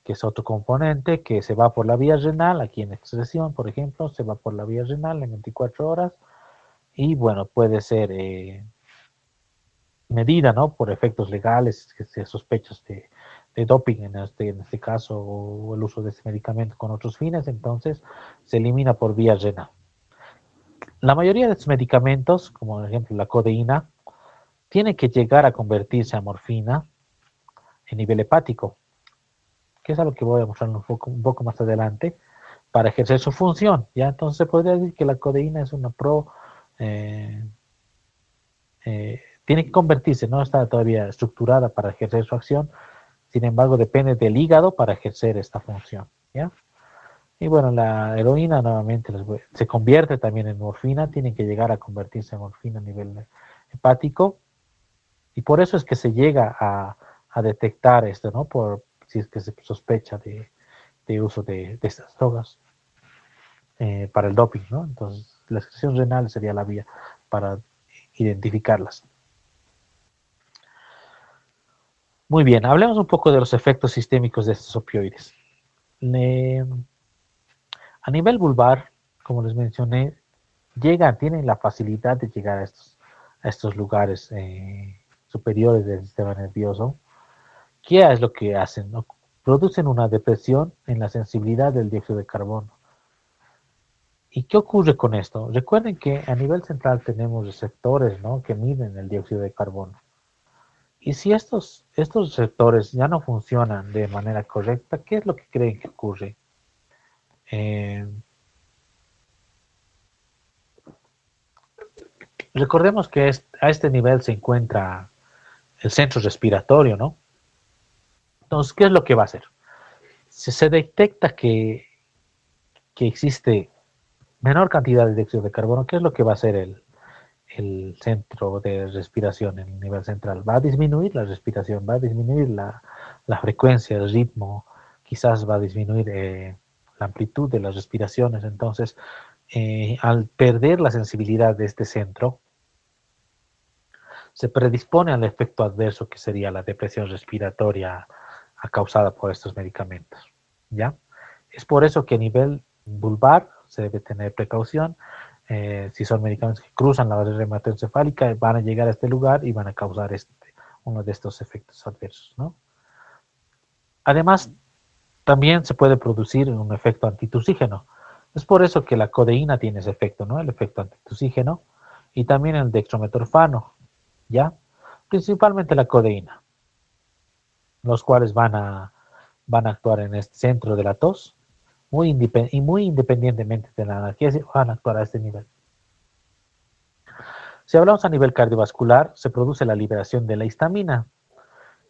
que es otro componente que se va por la vía renal, aquí en excreción, por ejemplo, se va por la vía renal en 24 horas y bueno, puede ser medida, ¿no? Por efectos legales, que se sospechos de doping en este caso, o el uso de este medicamento con otros fines, entonces se elimina por vía renal. La mayoría de estos medicamentos, como por ejemplo la codeína, tiene que llegar a convertirse a morfina en nivel hepático, que es algo que voy a mostrar un poco más adelante, para ejercer su función. ¿Ya? Entonces se podría decir que la codeína es una eh, tiene que convertirse, no está todavía estructurada para ejercer su acción, sin embargo depende del hígado para ejercer esta función, ¿ya? Y bueno, la heroína nuevamente se convierte también en morfina, tienen que llegar a convertirse en morfina a nivel hepático, y por eso es que se llega a detectar esto, ¿no? Por si es que se sospecha de uso de estas drogas para el doping, ¿no? Entonces, la excreción renal sería la vía para identificarlas. Muy bien, hablemos un poco de los efectos sistémicos de estos opioides. A nivel vulvar, como les mencioné, tienen la facilidad de llegar a estos lugares superiores del sistema nervioso. ¿Qué es lo que hacen? ¿No? Producen una depresión en la sensibilidad del dióxido de carbono. ¿Y qué ocurre con esto? Recuerden que a nivel central tenemos receptores, ¿no?, que miden el dióxido de carbono. Y si estos receptores ya no funcionan de manera correcta, ¿qué es lo que creen que ocurre? Recordemos que a este nivel se encuentra el centro respiratorio, ¿no? Entonces, ¿qué es lo que va a hacer? Si se detecta que existe menor cantidad de dióxido de carbono, ¿qué es lo que va a hacer el centro de respiración en el nivel central? Va a disminuir la respiración, va a disminuir la frecuencia, el ritmo, quizás va a disminuir la amplitud de las respiraciones. Entonces, al perder la sensibilidad de este centro, se predispone al efecto adverso que sería la depresión respiratoria causada por estos medicamentos, ¿ya? Es por eso que a nivel vulvar se debe tener precaución. Si son medicamentos que cruzan la barrera hematoencefálica, van a llegar a este lugar y van a causar uno de estos efectos adversos, ¿no? Además, también se puede producir un efecto antitusígeno. Es por eso que la codeína tiene ese efecto, ¿no? El efecto antitusígeno, y también el dextrometorfano, ¿ya? Principalmente la codeína, los cuales van a actuar en este centro de la tos, muy independientemente de la analgesia, van a actuar a este nivel. Si hablamos a nivel cardiovascular, se produce la liberación de la histamina.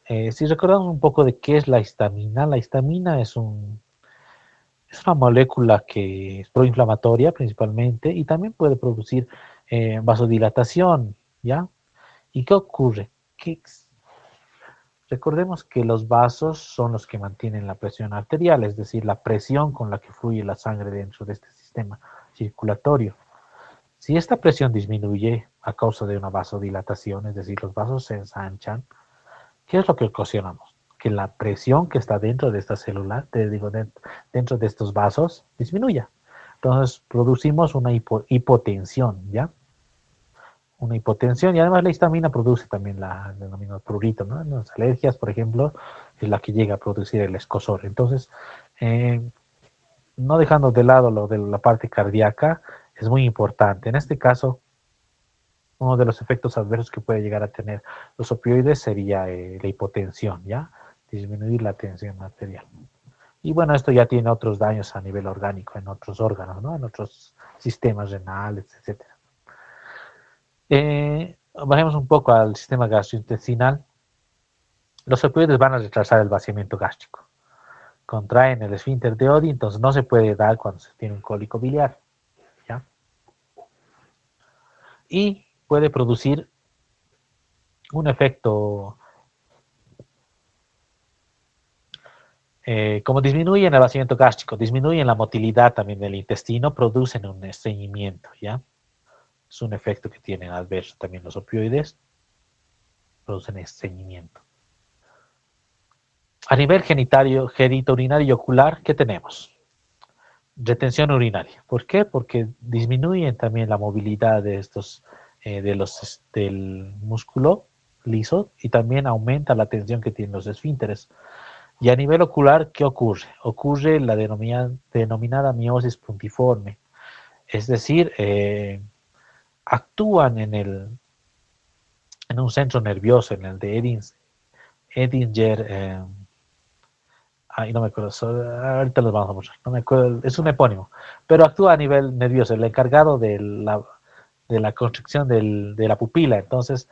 Si recordamos un poco de qué es la histamina es una molécula que es proinflamatoria principalmente y también puede producir vasodilatación, ¿ya? ¿Y qué ocurre? Recordemos que los vasos son los que mantienen la presión arterial, es decir, la presión con la que fluye la sangre dentro de este sistema circulatorio. Si esta presión disminuye a causa de una vasodilatación, es decir, los vasos se ensanchan, ¿qué es lo que ocasionamos? Que la presión que está dentro de esta célula, dentro de estos vasos, disminuya. Entonces producimos una hipotensión, ¿ya? Una hipotensión, y además la histamina produce también la denominada prurito, ¿no? En las alergias, por ejemplo, es la que llega a producir el escozor. Entonces, no dejando de lado lo de la parte cardíaca, es muy importante. En este caso, uno de los efectos adversos que puede llegar a tener los opioides sería la hipotensión, ¿ya? Disminuir la tensión arterial. Y bueno, esto ya tiene otros daños a nivel orgánico, en otros órganos, ¿no? En otros sistemas renales, etcétera. Bajemos un poco al sistema gastrointestinal. Los opioides van a retrasar el vaciamiento gástrico. Contraen el esfínter de Oddi, entonces no se puede dar cuando se tiene un cólico biliar, ¿ya? Y puede producir un efecto, como disminuyen el vaciamiento gástrico, disminuyen la motilidad también del intestino, producen un estreñimiento, ¿ya? Es un efecto que tienen adverso también los opioides, producen estreñimiento. A nivel genitourinario y ocular, ¿qué tenemos? Retención urinaria. ¿Por qué? Porque disminuyen también la movilidad de estos, del músculo liso, y también aumenta la tensión que tienen los esfínteres. Y a nivel ocular, ¿qué ocurre? Ocurre la denominada miosis puntiforme. Es decir, actúan en un centro nervioso, en el de Edinger, no me acuerdo, ahorita los vamos a mostrar, no me acuerdo, es un epónimo, pero actúa a nivel nervioso, el encargado de la constricción de la pupila. Entonces,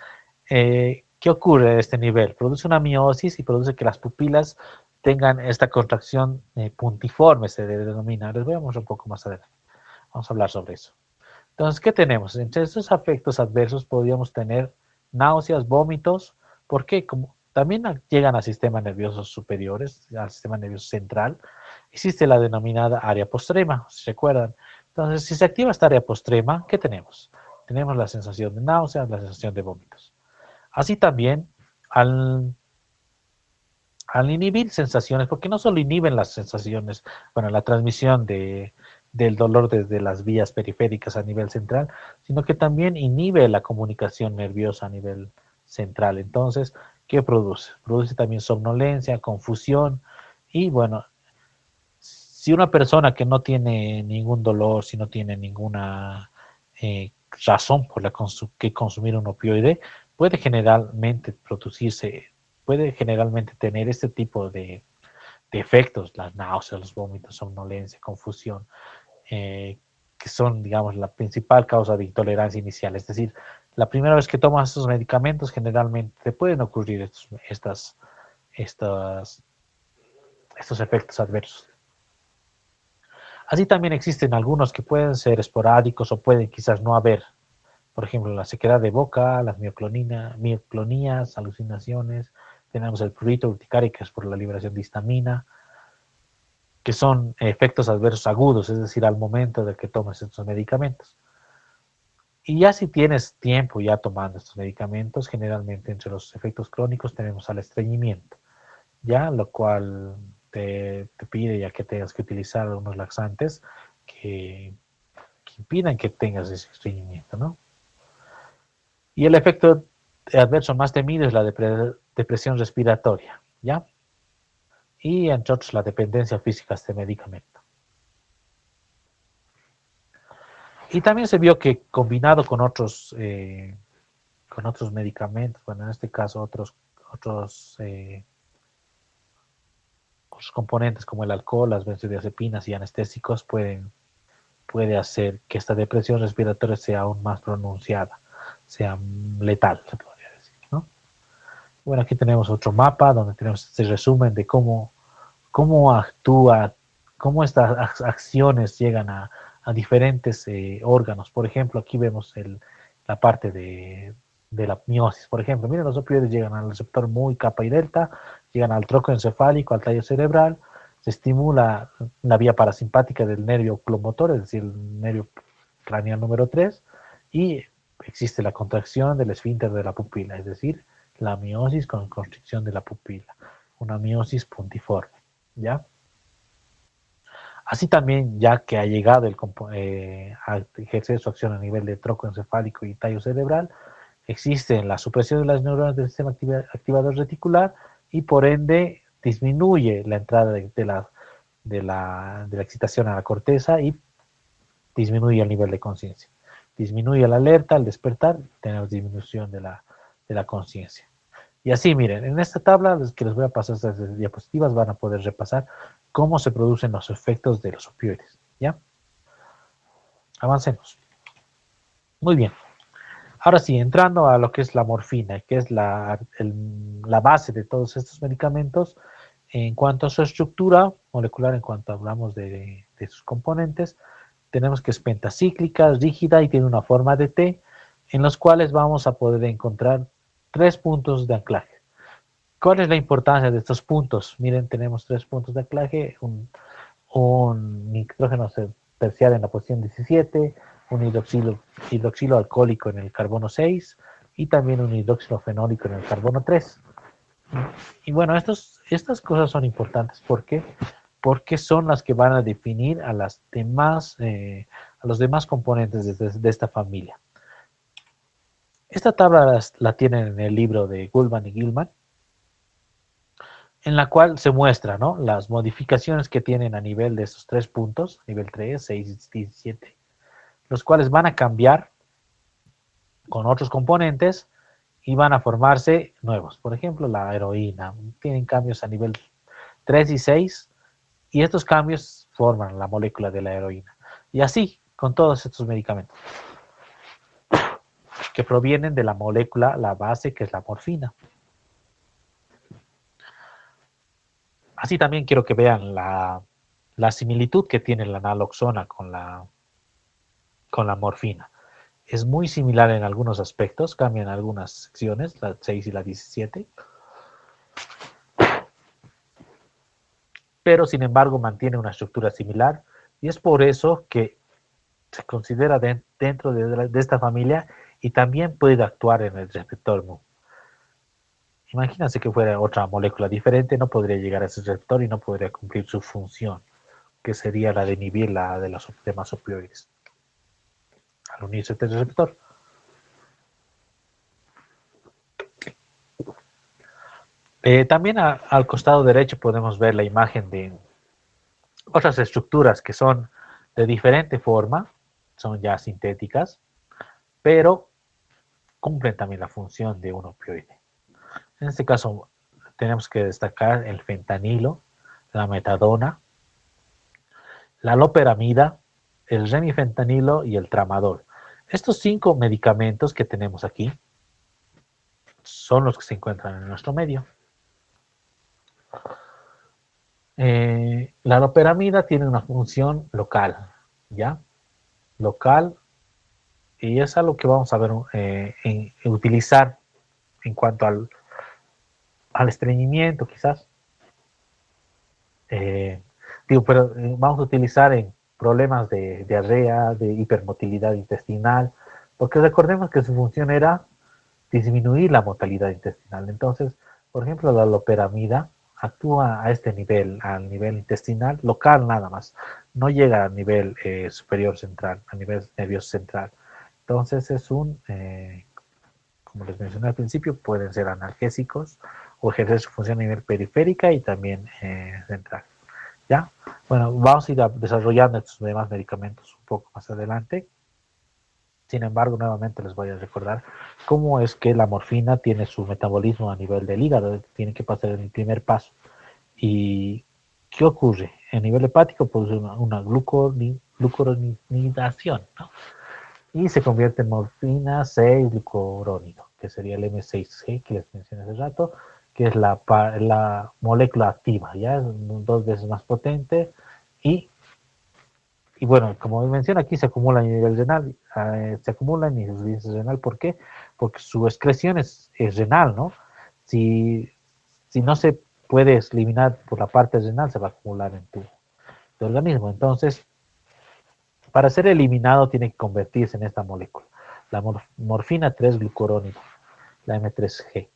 ¿qué ocurre a este nivel? Produce una miosis y produce que las pupilas tengan esta contracción puntiforme, se denomina. Les voy a mostrar un poco más adelante. Vamos a hablar sobre eso. Entonces, ¿qué tenemos? Entre estos efectos adversos podríamos tener náuseas, vómitos. ¿Por qué? Como también llegan a sistemas nerviosos superiores, al sistema nervioso central, existe la denominada área postrema, si se recuerdan. Entonces, si se activa esta área postrema, ¿qué tenemos? Tenemos la sensación de náuseas, la sensación de vómitos. Así también, al inhibir sensaciones, porque no solo inhiben las sensaciones, bueno, la transmisión del dolor desde las vías periféricas a nivel central, sino que también inhibe la comunicación nerviosa a nivel central. Entonces, ¿qué produce? Produce también somnolencia, confusión y bueno, si una persona que no tiene ningún dolor, si no tiene ninguna razón por la que consumir un opioide, puede generalmente producirse, puede generalmente tener este tipo de efectos, las náuseas, los vómitos, somnolencia, confusión, que son, digamos, la principal causa de intolerancia inicial. Es decir, la primera vez que tomas estos medicamentos, generalmente te pueden ocurrir estos efectos adversos. Así también existen algunos que pueden ser esporádicos o pueden quizás no haber. Por ejemplo, la sequedad de boca, las mioclonías, alucinaciones. Tenemos el prurito urticaria, que es por la liberación de histamina, que son efectos adversos agudos, es decir, al momento de que tomes estos medicamentos. Y ya si tienes tiempo ya tomando estos medicamentos, generalmente entre los efectos crónicos tenemos al estreñimiento, ya lo cual te pide ya que tengas que utilizar unos laxantes que impidan que tengas ese estreñimiento, ¿no? Y el efecto adverso más temido es la depresión respiratoria, ¿ya? Y entre otros la dependencia física a este medicamento. Y también se vio que combinado con otros medicamentos, bueno, en este caso otros componentes como el alcohol, las benzodiazepinas y anestésicos puede hacer que esta depresión respiratoria sea aún más pronunciada, sea letal, se podría decir, ¿no? Bueno, aquí tenemos otro mapa donde tenemos este resumen de cómo actúa, cómo estas acciones llegan a diferentes órganos. Por ejemplo, aquí vemos la parte de la miosis. Por ejemplo, miren, los opioides llegan al receptor muy kappa y delta, llegan al tronco encefálico, al tallo cerebral, se estimula la vía parasimpática del nervio oculomotor, es decir, el nervio craneal número 3, y existe la contracción del esfínter de la pupila, es decir, la miosis con constricción de la pupila, una miosis puntiforme, ¿ya? Así también, ya que ha llegado a ejercer su acción a nivel de tronco encefálico y tallo cerebral, existe la supresión de las neuronas del sistema activador reticular y por ende disminuye la entrada de la excitación a la corteza y disminuye el nivel de conciencia. Disminuye la alerta, al despertar, tenemos disminución de la conciencia. Y así, miren, en esta tabla que les voy a pasar estas diapositivas van a poder repasar cómo se producen los efectos de los opioides, ¿ya? Avancemos. Muy bien. Ahora sí, entrando a lo que es la morfina, que es la base de todos estos medicamentos, en cuanto a su estructura molecular, en cuanto hablamos de sus componentes, tenemos que es pentacíclica, rígida y tiene una forma de T, en los cuales vamos a poder encontrar 3 puntos de anclaje. ¿Cuál es la importancia de estos puntos? Miren, tenemos 3 puntos de anclaje, un nitrógeno terciario en la posición 17, un hidroxilo alcohólico en el carbono 6 y también un hidróxilo fenólico en el carbono 3. Y bueno, estas cosas son importantes. ¿Por qué? Porque son las que van a definir a los demás componentes de esta familia. Esta tabla la tienen en el libro de Gullman y Gilman, en la cual se muestra, ¿no?, las modificaciones que tienen a nivel de estos 3 puntos, nivel 3, 6 y 7, los cuales van a cambiar con otros componentes y van a formarse nuevos. Por ejemplo, la heroína, tienen cambios a nivel 3 y 6, y estos cambios forman la molécula de la heroína. Y así con todos estos medicamentos. que provienen de la molécula, la base, que es la morfina. Así también quiero que vean la similitud que tiene la naloxona con la morfina. Es muy similar en algunos aspectos, cambian algunas secciones, la 6 y la 17, pero sin embargo mantiene una estructura similar y es por eso que se considera dentro de esta familia y también puede actuar en el receptor MU. Imagínense que fuera otra molécula diferente, no podría llegar a ese receptor y no podría cumplir su función, que sería la de inhibir la de los demás opioides al unirse a este receptor. También al costado derecho podemos ver la imagen de otras estructuras que son de diferente forma, son ya sintéticas, pero cumplen también la función de un opioide. En este caso tenemos que destacar el fentanilo, la metadona, la loperamida, el remifentanilo y el tramadol. Estos 5 medicamentos que tenemos aquí son los que se encuentran en nuestro medio. La loperamida tiene una función local, ¿ya? Local, y es algo que vamos a ver utilizar en cuanto al estreñimiento, quizás. Pero vamos a utilizar en problemas de diarrea, de hipermotilidad intestinal, porque recordemos que su función era disminuir la motilidad intestinal. Entonces, por ejemplo, la loperamida actúa a este nivel, al nivel intestinal, local nada más, no llega a nivel superior central, a nivel nervioso central. Entonces es como les mencioné al principio, pueden ser analgésicos o ejercer su función a nivel periférica y también central. ¿Ya? Bueno, vamos a ir desarrollando estos demás medicamentos un poco más adelante. Sin embargo, nuevamente les voy a recordar cómo es que la morfina tiene su metabolismo a nivel del hígado, tiene que pasar en el primer paso. ¿Y qué ocurre? A nivel hepático produce una glucuronidación, ¿no? Y se convierte en morfina 6-glucurónido, que sería el M6G que les mencioné hace rato, que es la molécula activa, ya es 2 veces más potente y bueno, como menciona aquí, se acumula en nivel renal, se acumula en insuficiencia renal. ¿Por qué? Porque su excreción es renal, ¿no? Si no se puede eliminar por la parte renal, se va a acumular en tu organismo. Entonces, para ser eliminado, tiene que convertirse en esta molécula, la morfina 3-glucurónido, la M3G,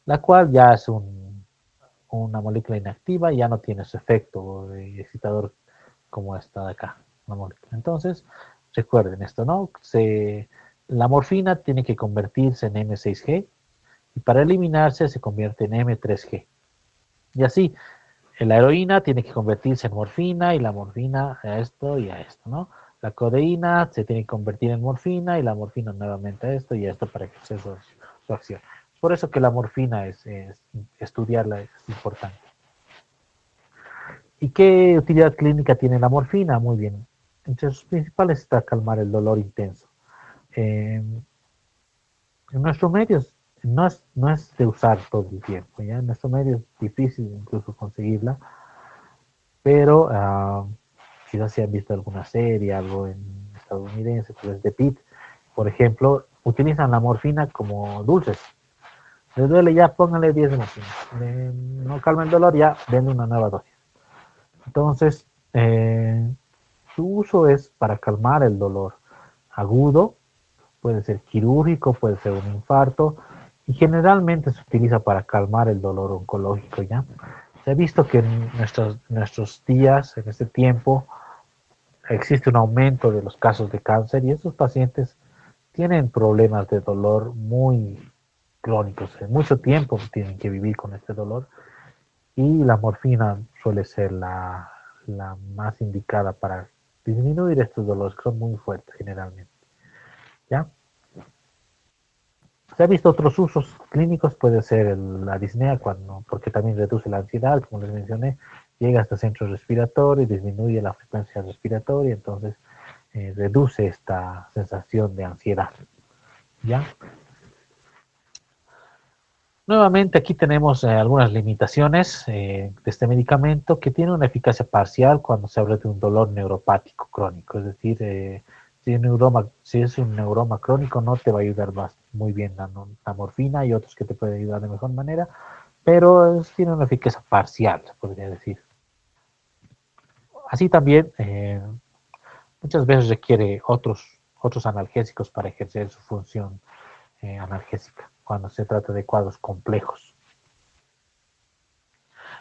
la cual ya es una molécula inactiva y ya no tiene su efecto de excitador como esta de acá, la molécula. Entonces, recuerden esto, ¿no? La morfina tiene que convertirse en M6G y para eliminarse se convierte en M3G. Y así, la heroína tiene que convertirse en morfina y la morfina a esto y a esto, ¿no? La codeína se tiene que convertir en morfina y la morfina nuevamente a esto y a esto para ejercer su acción. Por eso que la morfina estudiarla es importante. ¿Y qué utilidad clínica tiene la morfina? Muy bien. Entre sus principales está calmar el dolor intenso. En nuestros medios no es de usar todo el tiempo, ¿ya? En nuestros medios es difícil incluso conseguirla, pero quizás si han visto alguna serie, algo en estadounidense, pues de Pitt, por ejemplo, utilizan la morfina como dulces. Les duele ya, pónganle 10 de morfina. No calma el dolor, ya, denle una nueva dosis. Entonces, su uso es para calmar el dolor agudo, puede ser quirúrgico, puede ser un infarto, y generalmente se utiliza para calmar el dolor oncológico, ¿ya? Se ha visto que en nuestros días, en este tiempo, existe un aumento de los casos de cáncer y estos pacientes tienen problemas de dolor muy crónicos, en mucho tiempo tienen que vivir con este dolor y la morfina suele ser la más indicada para disminuir estos dolores que son muy fuertes generalmente. ¿Ya? Se ha visto otros usos clínicos, puede ser la disnea, porque también reduce la ansiedad, como les mencioné, llega hasta el centro respiratorio, disminuye la frecuencia respiratoria, entonces reduce esta sensación de ansiedad. ¿ya? Nuevamente aquí tenemos algunas limitaciones de este medicamento que tiene una eficacia parcial cuando se habla de un dolor neuropático crónico, es decir, si es un neuroma crónico no te va a ayudar muy bien la morfina y otros que te pueden ayudar de mejor manera, pero tiene una eficacia parcial, podría decir. Así también muchas veces requiere otros analgésicos para ejercer su función analgésica cuando se trata de cuadros complejos.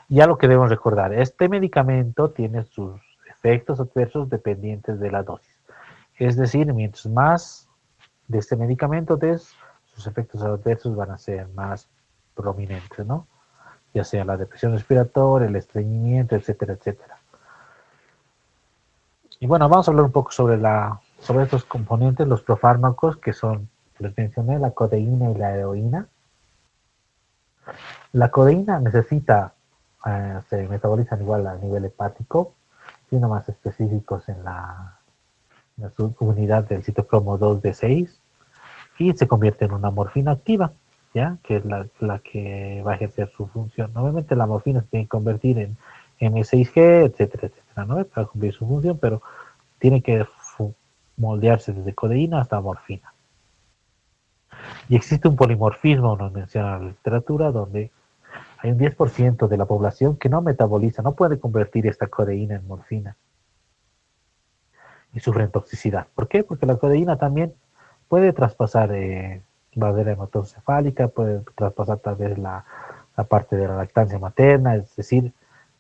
Ya lo que debemos recordar, este medicamento tiene sus efectos adversos dependientes de la dosis. Es decir, mientras más de este medicamento des, sus efectos adversos van a ser más prominentes, ¿no? Ya sea la depresión respiratoria, el estreñimiento, etcétera, etcétera. Y bueno, vamos a hablar un poco sobre estos componentes, los profármacos, que son, les mencioné, la codeína y la heroína. La codeína se metabolizan igual a nivel hepático, sino más específicos en la subunidad del citocromo 2D6 y se convierte en una morfina activa, ¿ya? Que es la que va a ejercer su función. Obviamente la morfina se tiene que convertir en M6G, etcétera, etcétera, ¿no? Para cumplir su función, pero tiene que moldearse desde codeína hasta morfina. Y existe un polimorfismo, nos menciona la literatura, donde hay un 10% de la población que no metaboliza, no puede convertir esta codeína en morfina y sufren toxicidad. ¿Por qué? Porque la codeína también puede traspasar barrera hematoencefálica, puede traspasar tal vez la parte de la lactancia materna, es decir,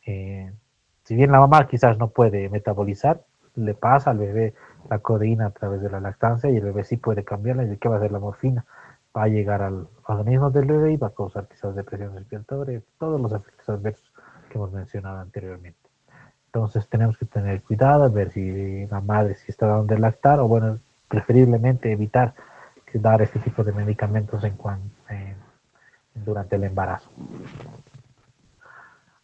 si bien la mamá quizás no puede metabolizar, le pasa al bebé la codeína a través de la lactancia y el bebé sí puede cambiarla. ¿Y qué va a hacer la morfina? Va a llegar al organismo del bebé y va a causar quizás depresión respiratoria, todos los efectos adversos que hemos mencionado anteriormente. Entonces tenemos que tener cuidado, ver si la madre si está dando de lactar o bueno, preferiblemente evitar dar este tipo de medicamentos durante el embarazo.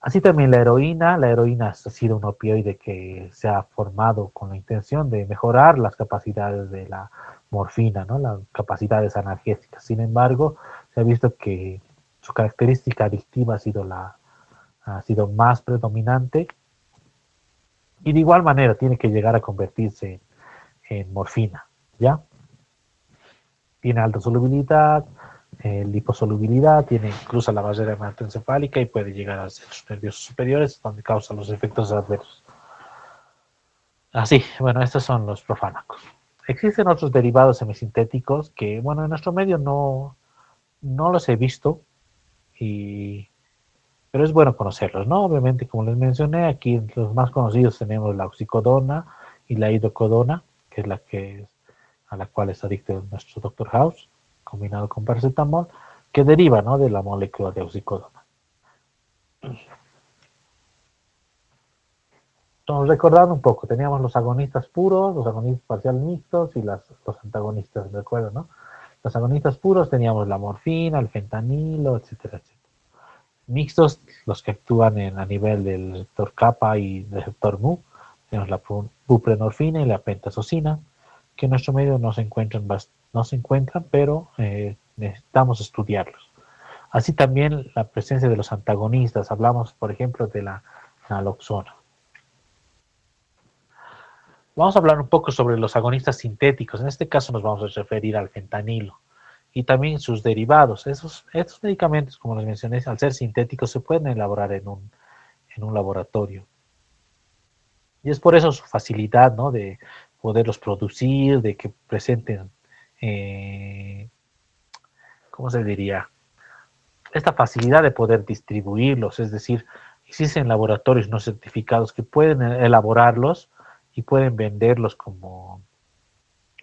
Así también la heroína ha sido un opioide que se ha formado con la intención de mejorar las capacidades de la morfina, ¿no? Las capacidades analgésicas. Sin embargo, se ha visto que su característica adictiva ha sido más predominante y de igual manera tiene que llegar a convertirse en morfina, ¿ya? Tiene alta solubilidad, liposolubilidad, cruza la barrera hematoencefálica y puede llegar a los nervios superiores, donde causa los efectos adversos. Así, bueno, estos son los profármacos. Existen otros derivados semisintéticos que, bueno, en nuestro medio no los he visto, pero es bueno conocerlos, ¿no? Obviamente, como les mencioné, aquí los más conocidos tenemos la oxicodona y la hidrocodona, que es a la cual es adicto nuestro Dr. House, combinado con paracetamol, que deriva, ¿no?, de la molécula de oxicodona. Entonces, recordando un poco, teníamos los agonistas puros, los agonistas parciales mixtos y los antagonistas, ¿de acuerdo, no? Los agonistas puros teníamos la morfina, el fentanilo, etcétera, etcétera. Mixtos, los que actúan a nivel del receptor kappa y del receptor mu, tenemos la buprenorfina y la pentazocina, que en nuestro medio no se encuentran, pero necesitamos estudiarlos. Así también la presencia de los antagonistas, hablamos por ejemplo de la naloxona. Vamos a hablar un poco sobre los agonistas sintéticos, en este caso nos vamos a referir al fentanilo y también sus derivados. Estos medicamentos, como les mencioné, al ser sintéticos se pueden elaborar en un laboratorio. Y es por eso su facilidad, ¿no?, de poderlos producir, de que presenten, ¿cómo se diría? Esta facilidad de poder distribuirlos, es decir, existen laboratorios no certificados que pueden elaborarlos y pueden venderlos como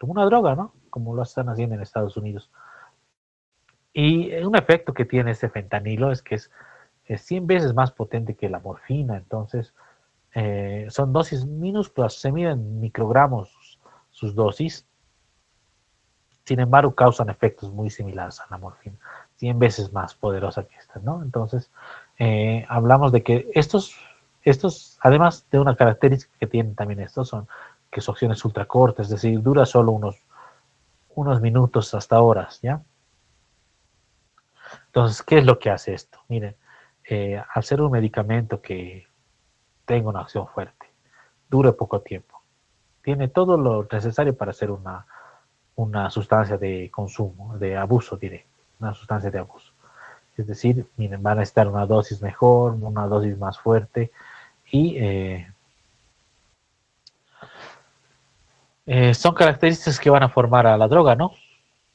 una droga, ¿no? Como lo están haciendo en Estados Unidos. Y un efecto que tiene este fentanilo es que es 100 veces más potente que la morfina, entonces son dosis minúsculas, se miden microgramos sus dosis, sin embargo causan efectos muy similares a la morfina, 100 veces más poderosa que esta, ¿no? Entonces hablamos de que estos, además de una característica que tienen también estos, son que su acción es ultra corta, es decir, dura solo unos minutos hasta horas, ¿ya? Entonces, ¿qué es lo que hace esto? Miren, al ser un medicamento que tenga una acción fuerte, dure poco tiempo, tiene todo lo necesario para ser una sustancia de consumo, de abuso, diré, una sustancia de abuso. Es decir, miren, van a estar una dosis mejor, una dosis más fuerte y son características que van a formar a la droga, ¿no?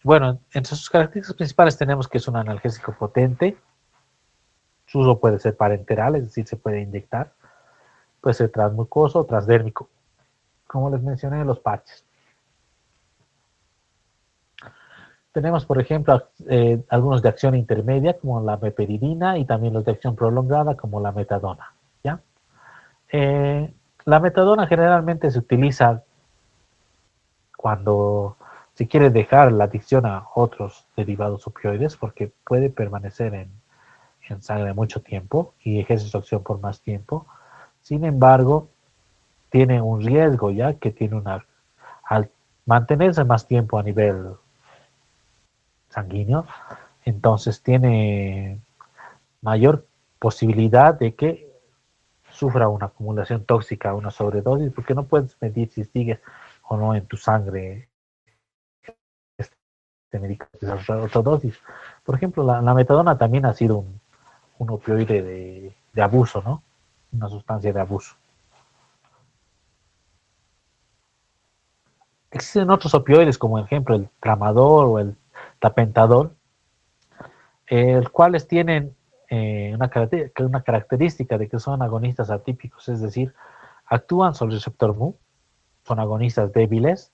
Bueno, entre sus características principales tenemos que es un analgésico potente, su uso puede ser parenteral, es decir, se puede inyectar, puede ser transmucoso o transdérmico, como les mencioné, los parches. Tenemos, por ejemplo, algunos de acción intermedia, como la meperidina, y también los de acción prolongada, como la metadona, ¿ya? La metadona generalmente se utiliza cuando se quiere dejar la adicción a otros derivados opioides, porque puede permanecer en sangre mucho tiempo y ejerce su acción por más tiempo. Sin embargo, tiene un riesgo ya que tiene al mantenerse más tiempo a nivel sanguíneo, entonces tiene mayor posibilidad de que sufra una acumulación tóxica, una sobredosis, porque no puedes medir si sigues o no en tu sangre este medicamento, otra dosis. Por ejemplo, la metadona también ha sido un opioide de abuso, ¿no? Una sustancia de abuso. Existen otros opioides, como por ejemplo el tramadol o el tapentadol, cuales tienen una característica de que son agonistas atípicos, es decir, actúan sobre el receptor Mu, son agonistas débiles,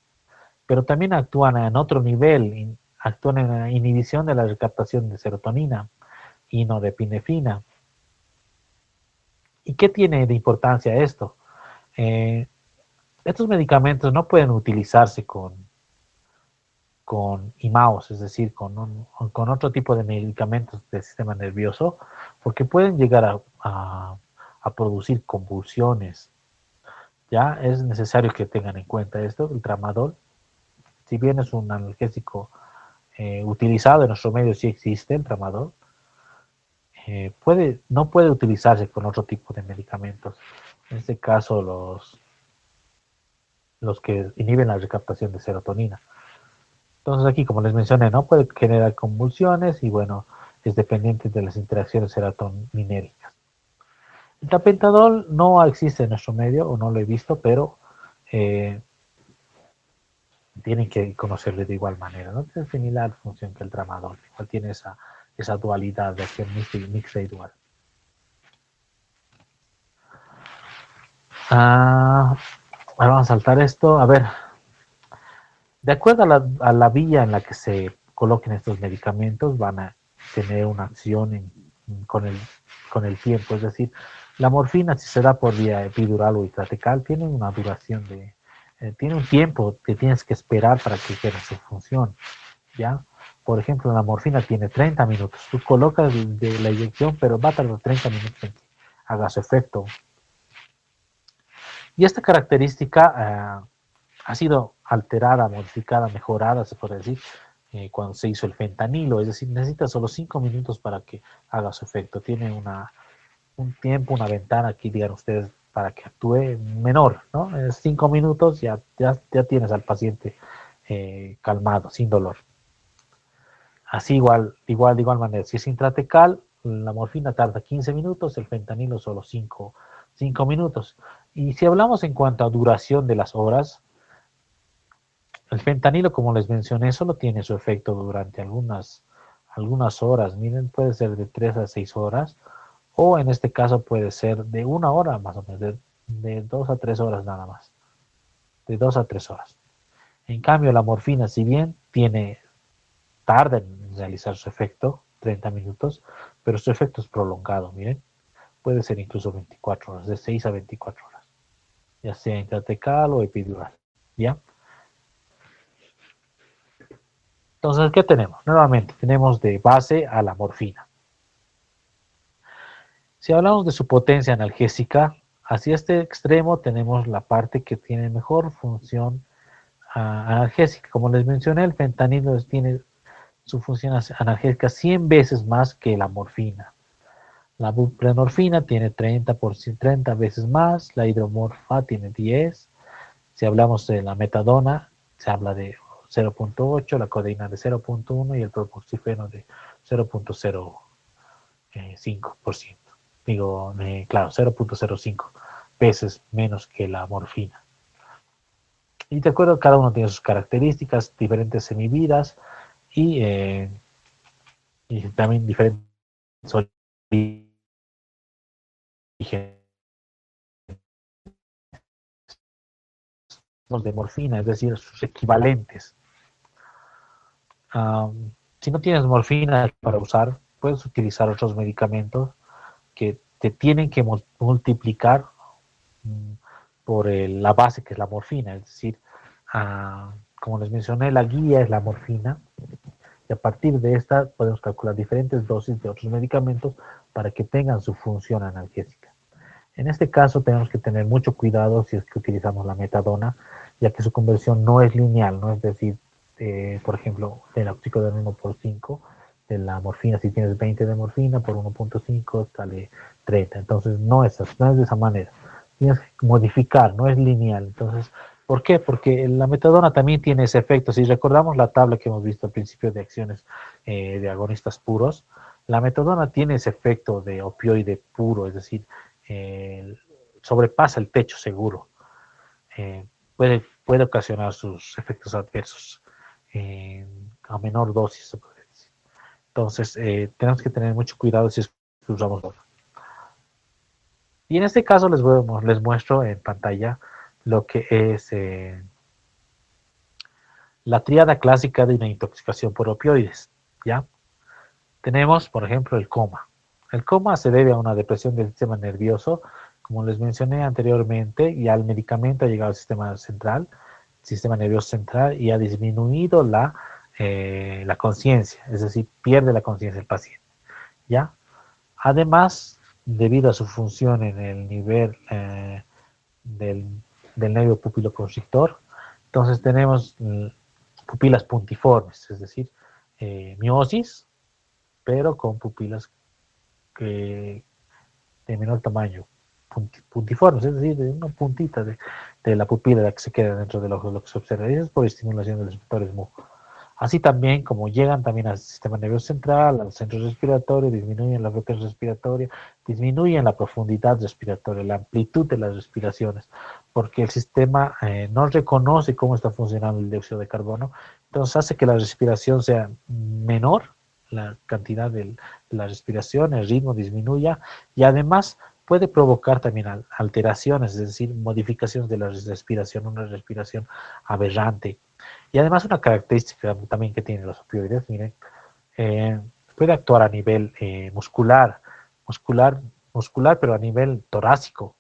pero también actúan en otro nivel, actúan en la inhibición de la recaptación de serotonina y norepinefrina. ¿Y qué tiene de importancia esto? Eh, Estos medicamentos no pueden utilizarse con IMAOs, es decir, con otro tipo de medicamentos del sistema nervioso, porque pueden llegar a producir convulsiones. Ya es necesario que tengan en cuenta esto, el tramadol, si bien es un analgésico utilizado en nuestro medio, sí existe el tramadol, no puede utilizarse con otro tipo de medicamentos. En este caso, los que inhiben la recaptación de serotonina. Entonces aquí, como les mencioné, no puede generar convulsiones y bueno, es dependiente de las interacciones serotoninérgicas. El tapentadol no existe en nuestro medio, o no lo he visto, pero eh, tienen que conocerle de igual manera, ¿no? Tiene similar función que el tramadol, igual tiene esa dualidad de acción mixta y dual. Vamos a saltar esto. A ver, de acuerdo a la vía en la que se coloquen estos medicamentos, van a tener una acción con el tiempo. Es decir, la morfina, si se da por vía epidural o intratecal, tiene una duración tiene un tiempo que tienes que esperar para que ejerza su función, ¿ya? Por ejemplo, la morfina tiene 30 minutos. Tú colocas de la inyección, pero va a tardar 30 minutos en que haga su efecto. Y esta característica ha sido alterada, modificada, mejorada, se puede decir, cuando se hizo el fentanilo, es decir, necesita solo 5 minutos para que haga su efecto. Tiene un tiempo, una ventana aquí, digan ustedes, para que actúe menor, ¿no? En 5 minutos ya tienes al paciente calmado, sin dolor. Así de igual manera, si es intratecal, la morfina tarda 15 minutos, el fentanilo solo 5 minutos. Y si hablamos en cuanto a duración de las horas, el fentanilo, como les mencioné, solo tiene su efecto durante algunas horas. Miren, puede ser de 3 a 6 horas, o en este caso puede ser de 1 hora más o menos, de 2 a 3 horas nada más. De 2 a 3 horas. En cambio, la morfina, si bien tarda en realizar su efecto, 30 minutos, pero su efecto es prolongado, miren. Puede ser incluso 24 horas, de 6 a 24 horas, ya sea intratecal o epidural, ¿ya? Entonces, ¿qué tenemos? Nuevamente, tenemos de base a la morfina. Si hablamos de su potencia analgésica, hacia este extremo tenemos la parte que tiene mejor función analgésica. Como les mencioné, el fentanilo tiene su función analgésica 100 veces más que la morfina. La buprenorfina tiene 30 veces más, la hidromorfa tiene 10. Si hablamos de la metadona, se habla de 0.8, la codeína de 0.1 y el propoxifeno de 0.05%. Digo, claro, 0.05 veces menos que la morfina. Y de acuerdo, cada uno tiene sus características, diferentes semividas y también diferentes orígenes de morfina, es decir, sus equivalentes. Si no tienes morfina para usar, puedes utilizar otros medicamentos que te tienen que multiplicar por la base que es la morfina, es decir, como les mencioné, la guía es la morfina y a partir de esta podemos calcular diferentes dosis de otros medicamentos para que tengan su función analgésica. En este caso tenemos que tener mucho cuidado si es que utilizamos la metadona, ya que su conversión no es lineal, ¿no? Es decir, por ejemplo, del óxido de 1 por 5, de la morfina, si tienes 20 de morfina por 1.5 sale 30. Entonces no es de esa manera. Tienes que modificar, no es lineal. Entonces, ¿por qué? Porque la metadona también tiene ese efecto. Si recordamos la tabla que hemos visto al principio de acciones de agonistas puros, la metadona tiene ese efecto de opioide puro, es decir, sobrepasa el techo seguro. Puede ocasionar sus efectos adversos a menor dosis, se puede decir. Entonces, tenemos que tener mucho cuidado si usamos droga. Y en este caso les muestro en pantalla lo que es la tríada clásica de una intoxicación por opioides, ¿ya? Tenemos, por ejemplo, el coma. El coma se debe a una depresión del sistema nervioso, como les mencioné anteriormente, y al medicamento ha llegado al sistema nervioso central, y ha disminuido la conciencia, es decir, pierde la conciencia el paciente, ¿ya? Además, debido a su función en el nivel del, del nervio pupiloconstrictor, entonces tenemos pupilas puntiformes, es decir, miosis, pero con pupilas de menor tamaño, puntiformes, es decir, de una puntita de la pupila la que se queda dentro del ojo, lo que se observa, y es por estimulación de los receptores Mu. Así también, como llegan también al sistema nervioso central, al centro respiratorio, disminuyen la frecuencia respiratoria, disminuyen la profundidad respiratoria, la amplitud de las respiraciones, porque el sistema no reconoce cómo está funcionando el dióxido de carbono, entonces hace que la respiración sea menor, la cantidad de la respiración, el ritmo disminuya, y además puede provocar también alteraciones, es decir, modificaciones de la respiración, una respiración aberrante. Y además una característica también que tienen los opioides, miren, puede actuar a nivel muscular, pero a nivel torácico.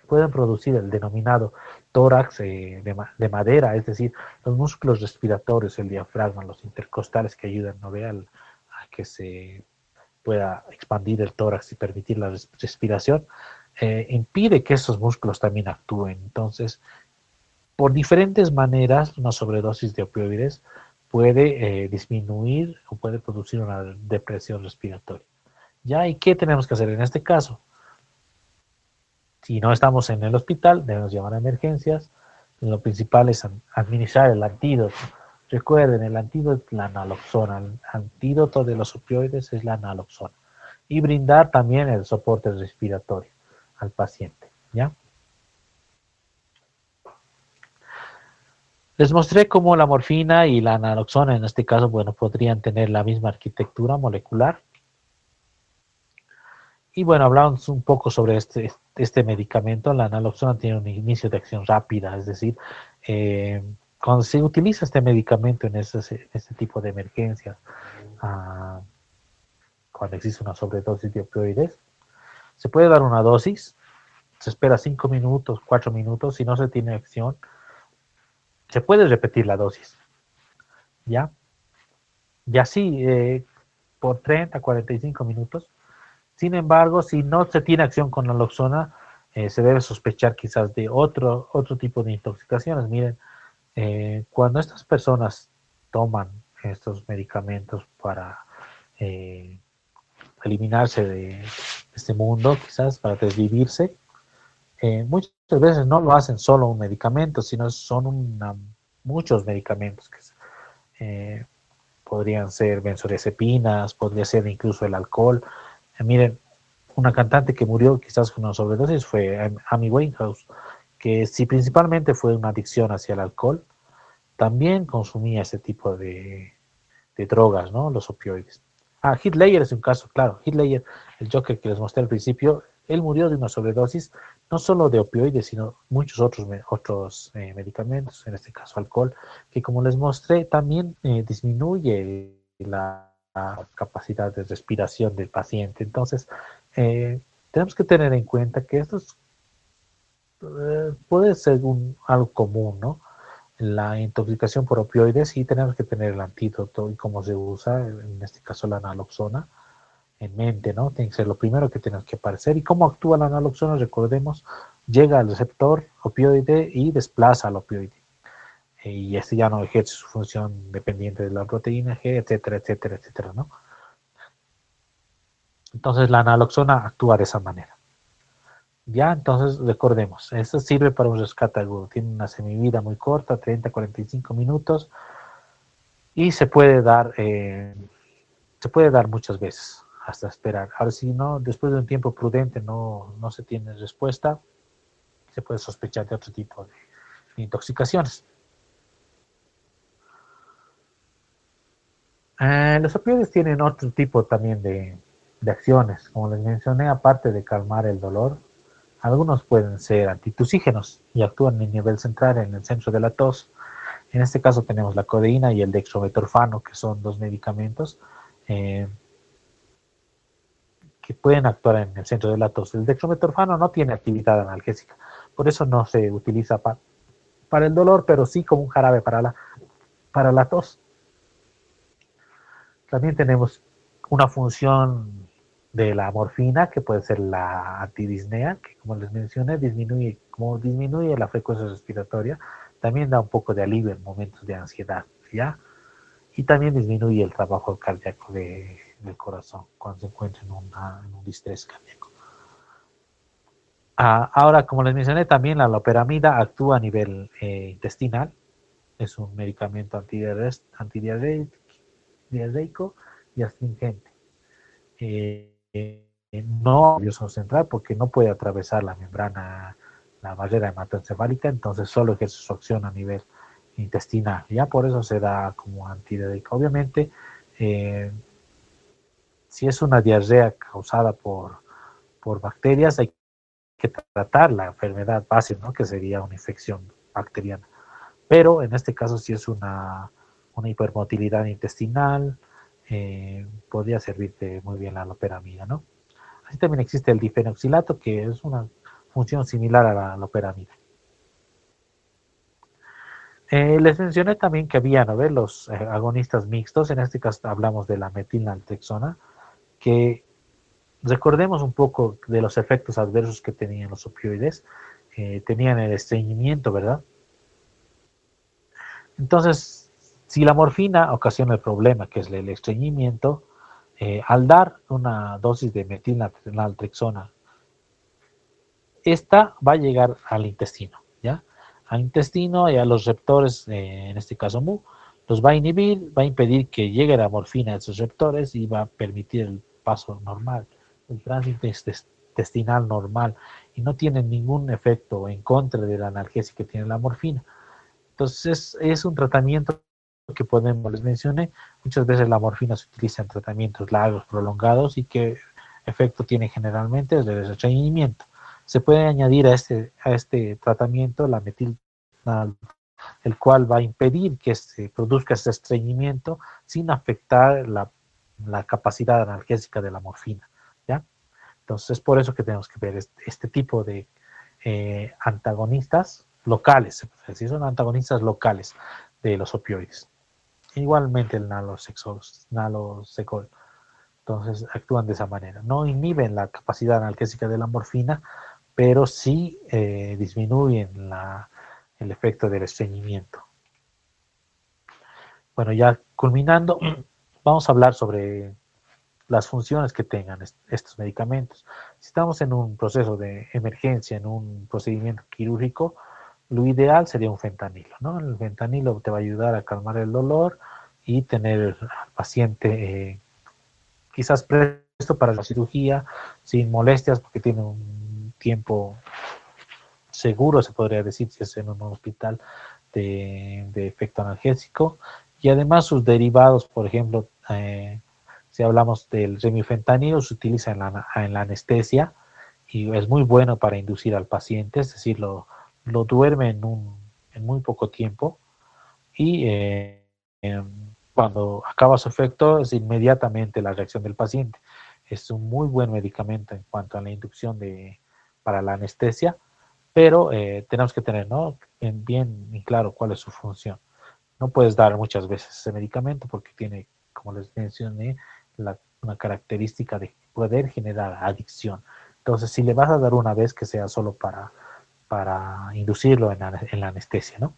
Pueden producir el denominado tórax de madera, es decir, los músculos respiratorios, el diafragma, los intercostales que ayudan a que se pueda expandir el tórax y permitir la respiración, impide que esos músculos también actúen. Entonces, por diferentes maneras, una sobredosis de opioides puede disminuir o puede producir una depresión respiratoria. ¿Ya? ¿Y qué tenemos que hacer en este caso? Si no estamos en el hospital, debemos llamar a emergencias. Lo principal es administrar el antídoto. Recuerden, el antídoto es la naloxona. El antídoto de los opioides es la naloxona. Y brindar también el soporte respiratorio al paciente. ¿Ya? Les mostré cómo la morfina y la naloxona, en este caso, bueno, podrían tener la misma arquitectura molecular. Y bueno, hablamos un poco sobre este medicamento. La naloxona tiene un inicio de acción rápida, es decir, cuando se utiliza este medicamento en este tipo de emergencias, cuando existe una sobredosis de opioides, se puede dar una dosis, se espera 5 minutos, 4 minutos, si no se tiene acción, se puede repetir la dosis, ¿ya? Y así, por 30, 45 minutos. Sin embargo, si no se tiene acción con naloxona, se debe sospechar quizás de otro tipo de intoxicaciones. Miren, Cuando estas personas toman estos medicamentos para eh, eliminarse de este mundo, quizás para desvivirse, muchas veces no lo hacen solo un medicamento, sino son muchos medicamentos que eh, podrían ser benzodiazepinas, podría ser incluso el alcohol. Miren, una cantante que murió quizás con una sobredosis fue Amy Winehouse, que sí principalmente fue una adicción hacia el alcohol, también consumía ese tipo de drogas, ¿no? Los opioides. Heath Ledger es un caso, claro. Heath Ledger, el Joker que les mostré al principio, él murió de una sobredosis, no solo de opioides, sino muchos otros medicamentos, en este caso alcohol, que como les mostré, también disminuye la capacidad de respiración del paciente. Entonces, tenemos que tener en cuenta que esto puede ser algo común, ¿no? La intoxicación por opioides, sí tenemos que tener el antídoto y cómo se usa, en este caso la naloxona, en mente, ¿no? Tiene que ser lo primero que tenemos que aparecer. ¿Y cómo actúa la naloxona? Recordemos, llega al receptor opioide y desplaza al opioide. Y este ya no ejerce su función dependiente de la proteína G, etcétera, etcétera, etcétera, ¿no? Entonces la naloxona actúa de esa manera. Ya, entonces recordemos, esto sirve para un rescate agudo. Tiene una semivida muy corta, 30-45 minutos, y se puede dar muchas veces hasta esperar. Ahora, si no, después de un tiempo prudente no se tiene respuesta, se puede sospechar de otro tipo de intoxicaciones. Los opioides tienen otro tipo también de acciones. Como les mencioné, aparte de calmar el dolor, algunos pueden ser antitusígenos y actúan en nivel central, en el centro de la tos. En este caso tenemos la codeína y el dextrometorfano, que son dos medicamentos eh, que pueden actuar en el centro de la tos. El dextrometorfano no tiene actividad analgésica, por eso no se utiliza para el dolor, pero sí como un jarabe para la tos. También tenemos una función de la morfina, que puede ser la antidisnea, que como les mencioné, como disminuye la frecuencia respiratoria, también da un poco de alivio en momentos de ansiedad, ¿ya? Y también disminuye el trabajo cardíaco del corazón cuando se encuentra en un distrés cardíaco. Ahora, como les mencioné, también la loperamida actúa a nivel intestinal, es un medicamento antidiarreico y astringente. No nervioso central porque no puede atravesar la barrera hematoencefálica, entonces solo ejerce su acción a nivel intestinal. Ya por eso se da como antidiarreico. Obviamente, eh, si es una diarrea causada por bacterias, hay que tratar la enfermedad base, ¿no? Que sería una infección bacteriana. Pero en este caso, si es una hipermotilidad intestinal, podría servirte muy bien la loperamida, ¿no? Así también existe el difenoxilato, que es una función similar a la loperamida. Les mencioné también que había, ¿no? Los agonistas mixtos, en este caso hablamos de la metilnaltrexona, que recordemos un poco de los efectos adversos que tenían los opioides. Tenían el estreñimiento, ¿verdad? Entonces, si la morfina ocasiona el problema, que es el estreñimiento, al dar una dosis de metilnaltrexona, esta va a llegar al intestino, ¿ya? Al intestino y a los receptores, en este caso MU, los va a inhibir, va a impedir que llegue la morfina a esos receptores y va a permitir el paso normal, el tránsito intestinal normal, y no tiene ningún efecto en contra de la analgesia que tiene la morfina. Entonces es un tratamiento que podemos, les mencioné, muchas veces la morfina se utiliza en tratamientos largos, prolongados, y que efecto tiene generalmente es el estreñimiento. Se puede añadir a este tratamiento la metilnal, el cual va a impedir que se produzca ese estreñimiento sin afectar la capacidad analgésica de la morfina, ¿ya? Entonces es por eso que tenemos que ver este tipo de antagonistas locales, si son antagonistas locales de los opioides. Igualmente el nalosecol. Entonces actúan de esa manera. No inhiben la capacidad analgésica de la morfina, pero sí disminuyen el efecto del estreñimiento. Bueno, ya culminando, vamos a hablar sobre las funciones que tengan estos medicamentos. Si estamos en un proceso de emergencia, en un procedimiento quirúrgico, lo ideal sería un fentanilo, ¿no? El fentanilo te va a ayudar a calmar el dolor y tener al paciente quizás presto para la cirugía, sin molestias, porque tiene un tiempo seguro, se podría decir, si es en un hospital de efecto analgésico. Y además sus derivados, por ejemplo, si hablamos del remifentanilo, se utiliza en la anestesia y es muy bueno para inducir al paciente, es decir, lo duerme en muy poco tiempo y cuando acaba su efecto es inmediatamente la reacción del paciente. Es un muy buen medicamento en cuanto a la inducción para la anestesia, pero tenemos que tener, ¿no?, bien claro cuál es su función. No puedes dar muchas veces ese medicamento porque tiene, como les mencioné, una característica de poder generar adicción. Entonces, si le vas a dar una vez, que sea solo para inducirlo en la anestesia, ¿no?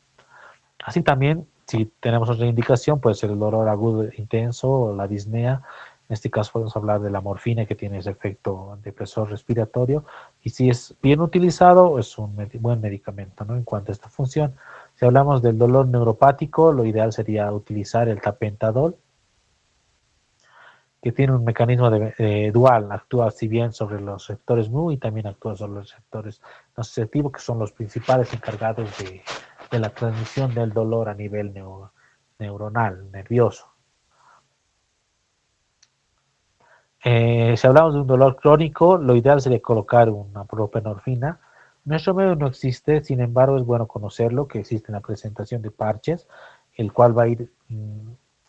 Así también, si tenemos otra indicación, puede ser el dolor agudo intenso o la disnea. En este caso podemos hablar de la morfina, que tiene ese efecto depresor respiratorio, y si es bien utilizado es un buen medicamento, ¿no?, en cuanto a esta función. Si hablamos del dolor neuropático, lo ideal sería utilizar el tapentadol, que tiene un mecanismo dual, actúa si bien sobre los receptores mu y también actúa sobre los receptores nociceptivos, que son los principales encargados de la transmisión del dolor a nivel neuronal, nervioso. Si hablamos de un dolor crónico, lo ideal sería colocar una propenorfina. Nuestro medio no existe, sin embargo es bueno conocerlo, que existe la presentación de parches, el cual va a ir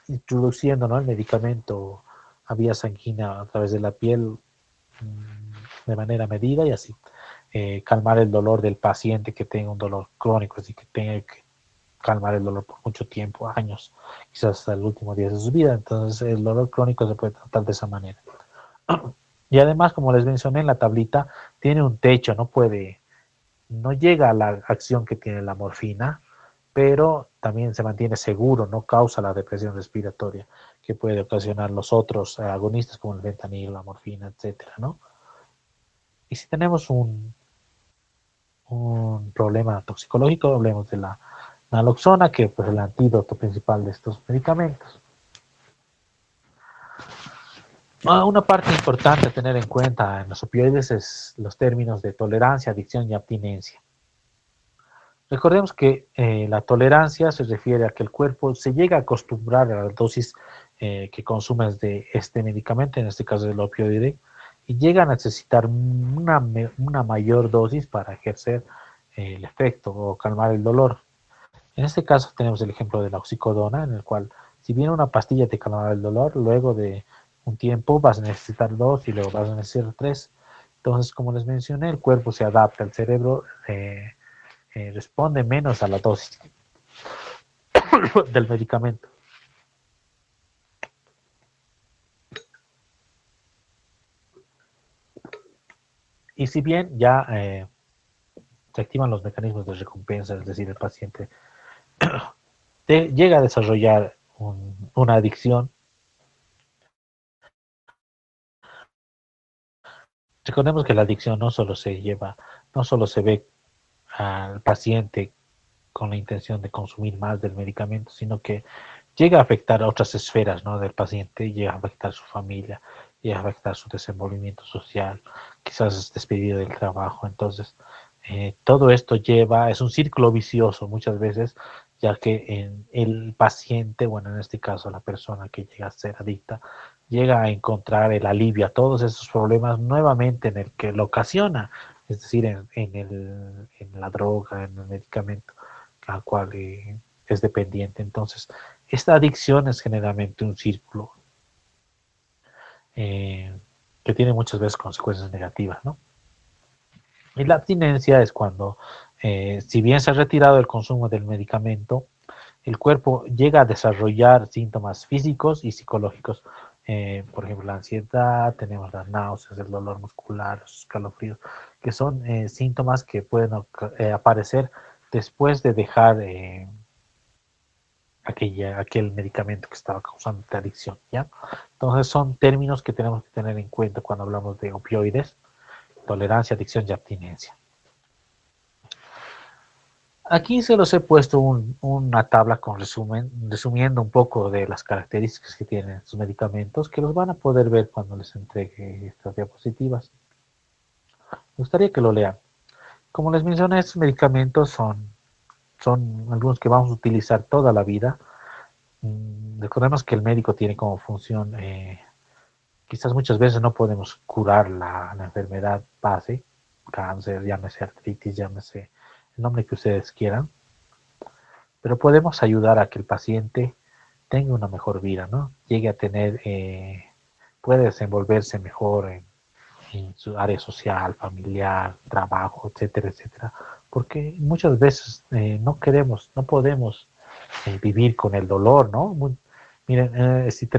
introduciendo, ¿no?, el medicamento a vía sanguínea a través de la piel de manera medida y así calmar el dolor del paciente que tenga un dolor crónico, así que tenga que calmar el dolor por mucho tiempo, años, quizás hasta el último día de su vida. Entonces el dolor crónico se puede tratar de esa manera. Y además, como les mencioné en la tablita, tiene un techo, no llega a la acción que tiene la morfina, pero también se mantiene seguro, no causa la depresión respiratoria que puede ocasionar los otros agonistas como el fentanilo, la morfina, etcétera, ¿no? Y si tenemos un problema toxicológico, hablemos de la naloxona, que pues, es el antídoto principal de estos medicamentos. Una parte importante a tener en cuenta en los opioides es los términos de tolerancia, adicción y abstinencia. Recordemos que la tolerancia se refiere a que el cuerpo se llega a acostumbrar a la dosis que consumes de este medicamento, en este caso del opioide, y llega a necesitar una mayor dosis para ejercer el efecto o calmar el dolor. En este caso tenemos el ejemplo de la oxicodona, en el cual si bien una pastilla te calma el dolor, luego de un tiempo vas a necesitar dos y luego vas a necesitar tres. Entonces, como les mencioné, el cuerpo se adapta, el cerebro responde menos a la dosis del medicamento. Y si bien ya se activan los mecanismos de recompensa, es decir, el paciente llega a desarrollar una adicción. Recordemos que la adicción no solo se ve al paciente con la intención de consumir más del medicamento, sino que llega a afectar a otras esferas, ¿no?, del paciente, llega a afectar su familia, llega a afectar su desenvolvimiento social, quizás es despedido del trabajo. Entonces, todo esto es un círculo vicioso muchas veces, ya que el paciente, bueno, en este caso la persona que llega a ser adicta, llega a encontrar el alivio a todos esos problemas nuevamente en el que lo ocasiona, es decir, en la droga, en el medicamento al cual es dependiente. Entonces, esta adicción es generalmente un círculo eh, que tiene muchas veces consecuencias negativas, ¿no? Y la abstinencia es cuando, si bien se ha retirado el consumo del medicamento, el cuerpo llega a desarrollar síntomas físicos y psicológicos. Por ejemplo, la ansiedad, tenemos las náuseas, el dolor muscular, los escalofríos, que son síntomas que pueden aparecer después de dejar aquel medicamento que estaba causando esta adicción, ¿ya? Entonces son términos que tenemos que tener en cuenta cuando hablamos de opioides: tolerancia, adicción y abstinencia. Aquí se los he puesto una tabla con resumiendo un poco de las características que tienen sus medicamentos, que los van a poder ver cuando les entregue estas diapositivas. Me gustaría que lo lean. Como les mencioné, estos medicamentos son algunos que vamos a utilizar toda la vida. Recordemos que el médico tiene como función, quizás muchas veces no podemos curar la enfermedad base, cáncer, llámese artritis, llámese el nombre que ustedes quieran, pero podemos ayudar a que el paciente tenga una mejor vida, ¿no? Llegue a tener, puede desenvolverse mejor en su área social, familiar, trabajo, etcétera, etcétera, porque muchas veces no queremos, no podemos vivir con el dolor, ¿no? Miren, si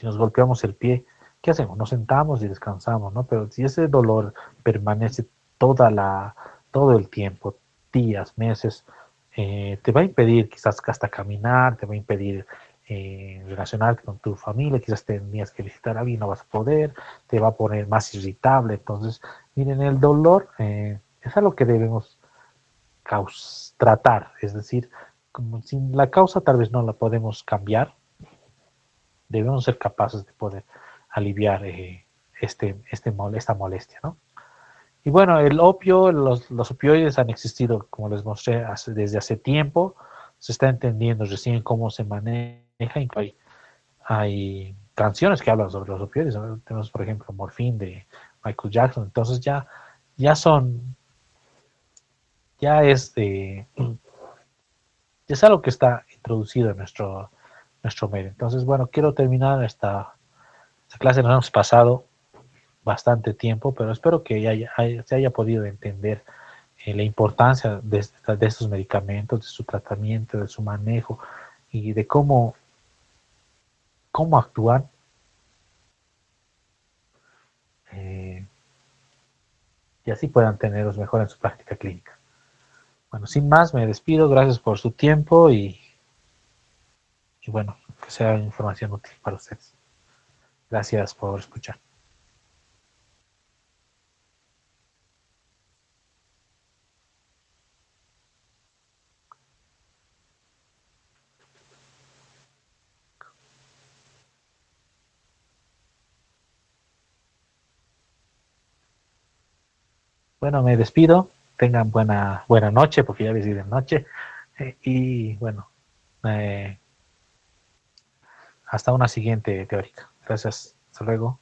nos golpeamos el pie, ¿qué hacemos? Nos sentamos y descansamos, ¿no? Pero si ese dolor permanece todo el tiempo, días, meses, te va a impedir quizás hasta caminar, te va a impedir relacionarte con tu familia, quizás tenías que visitar a alguien, no vas a poder, te va a poner más irritable. Entonces, miren, el dolor es algo que debemos tratar, es decir, como si la causa tal vez no la podemos cambiar, debemos ser capaces de poder aliviar esta molestia, ¿no? Y bueno, el opio, los opioides han existido, como les mostré, desde hace tiempo. Se está entendiendo recién cómo se maneja. Hay canciones que hablan sobre los opioides, ¿no? Tenemos, por ejemplo, Morphine de Michael Jackson. Entonces ya son, ya es, de, ya es algo que está introducido en nuestro medio. Entonces, bueno, quiero terminar esta clase. Nos hemos pasado bastante tiempo, pero espero que se haya podido entender la importancia de estos medicamentos, de su tratamiento, de su manejo y de cómo actúan. eh, y así puedan tenerlos mejor en su práctica clínica. Bueno, sin más, me despido. Gracias por su tiempo y bueno, que sea información útil para ustedes. Gracias por escuchar. Bueno, me despido. Tengan buena noche, porque ya habéis ido de noche. Y bueno, hasta una siguiente teórica. Gracias. Hasta luego.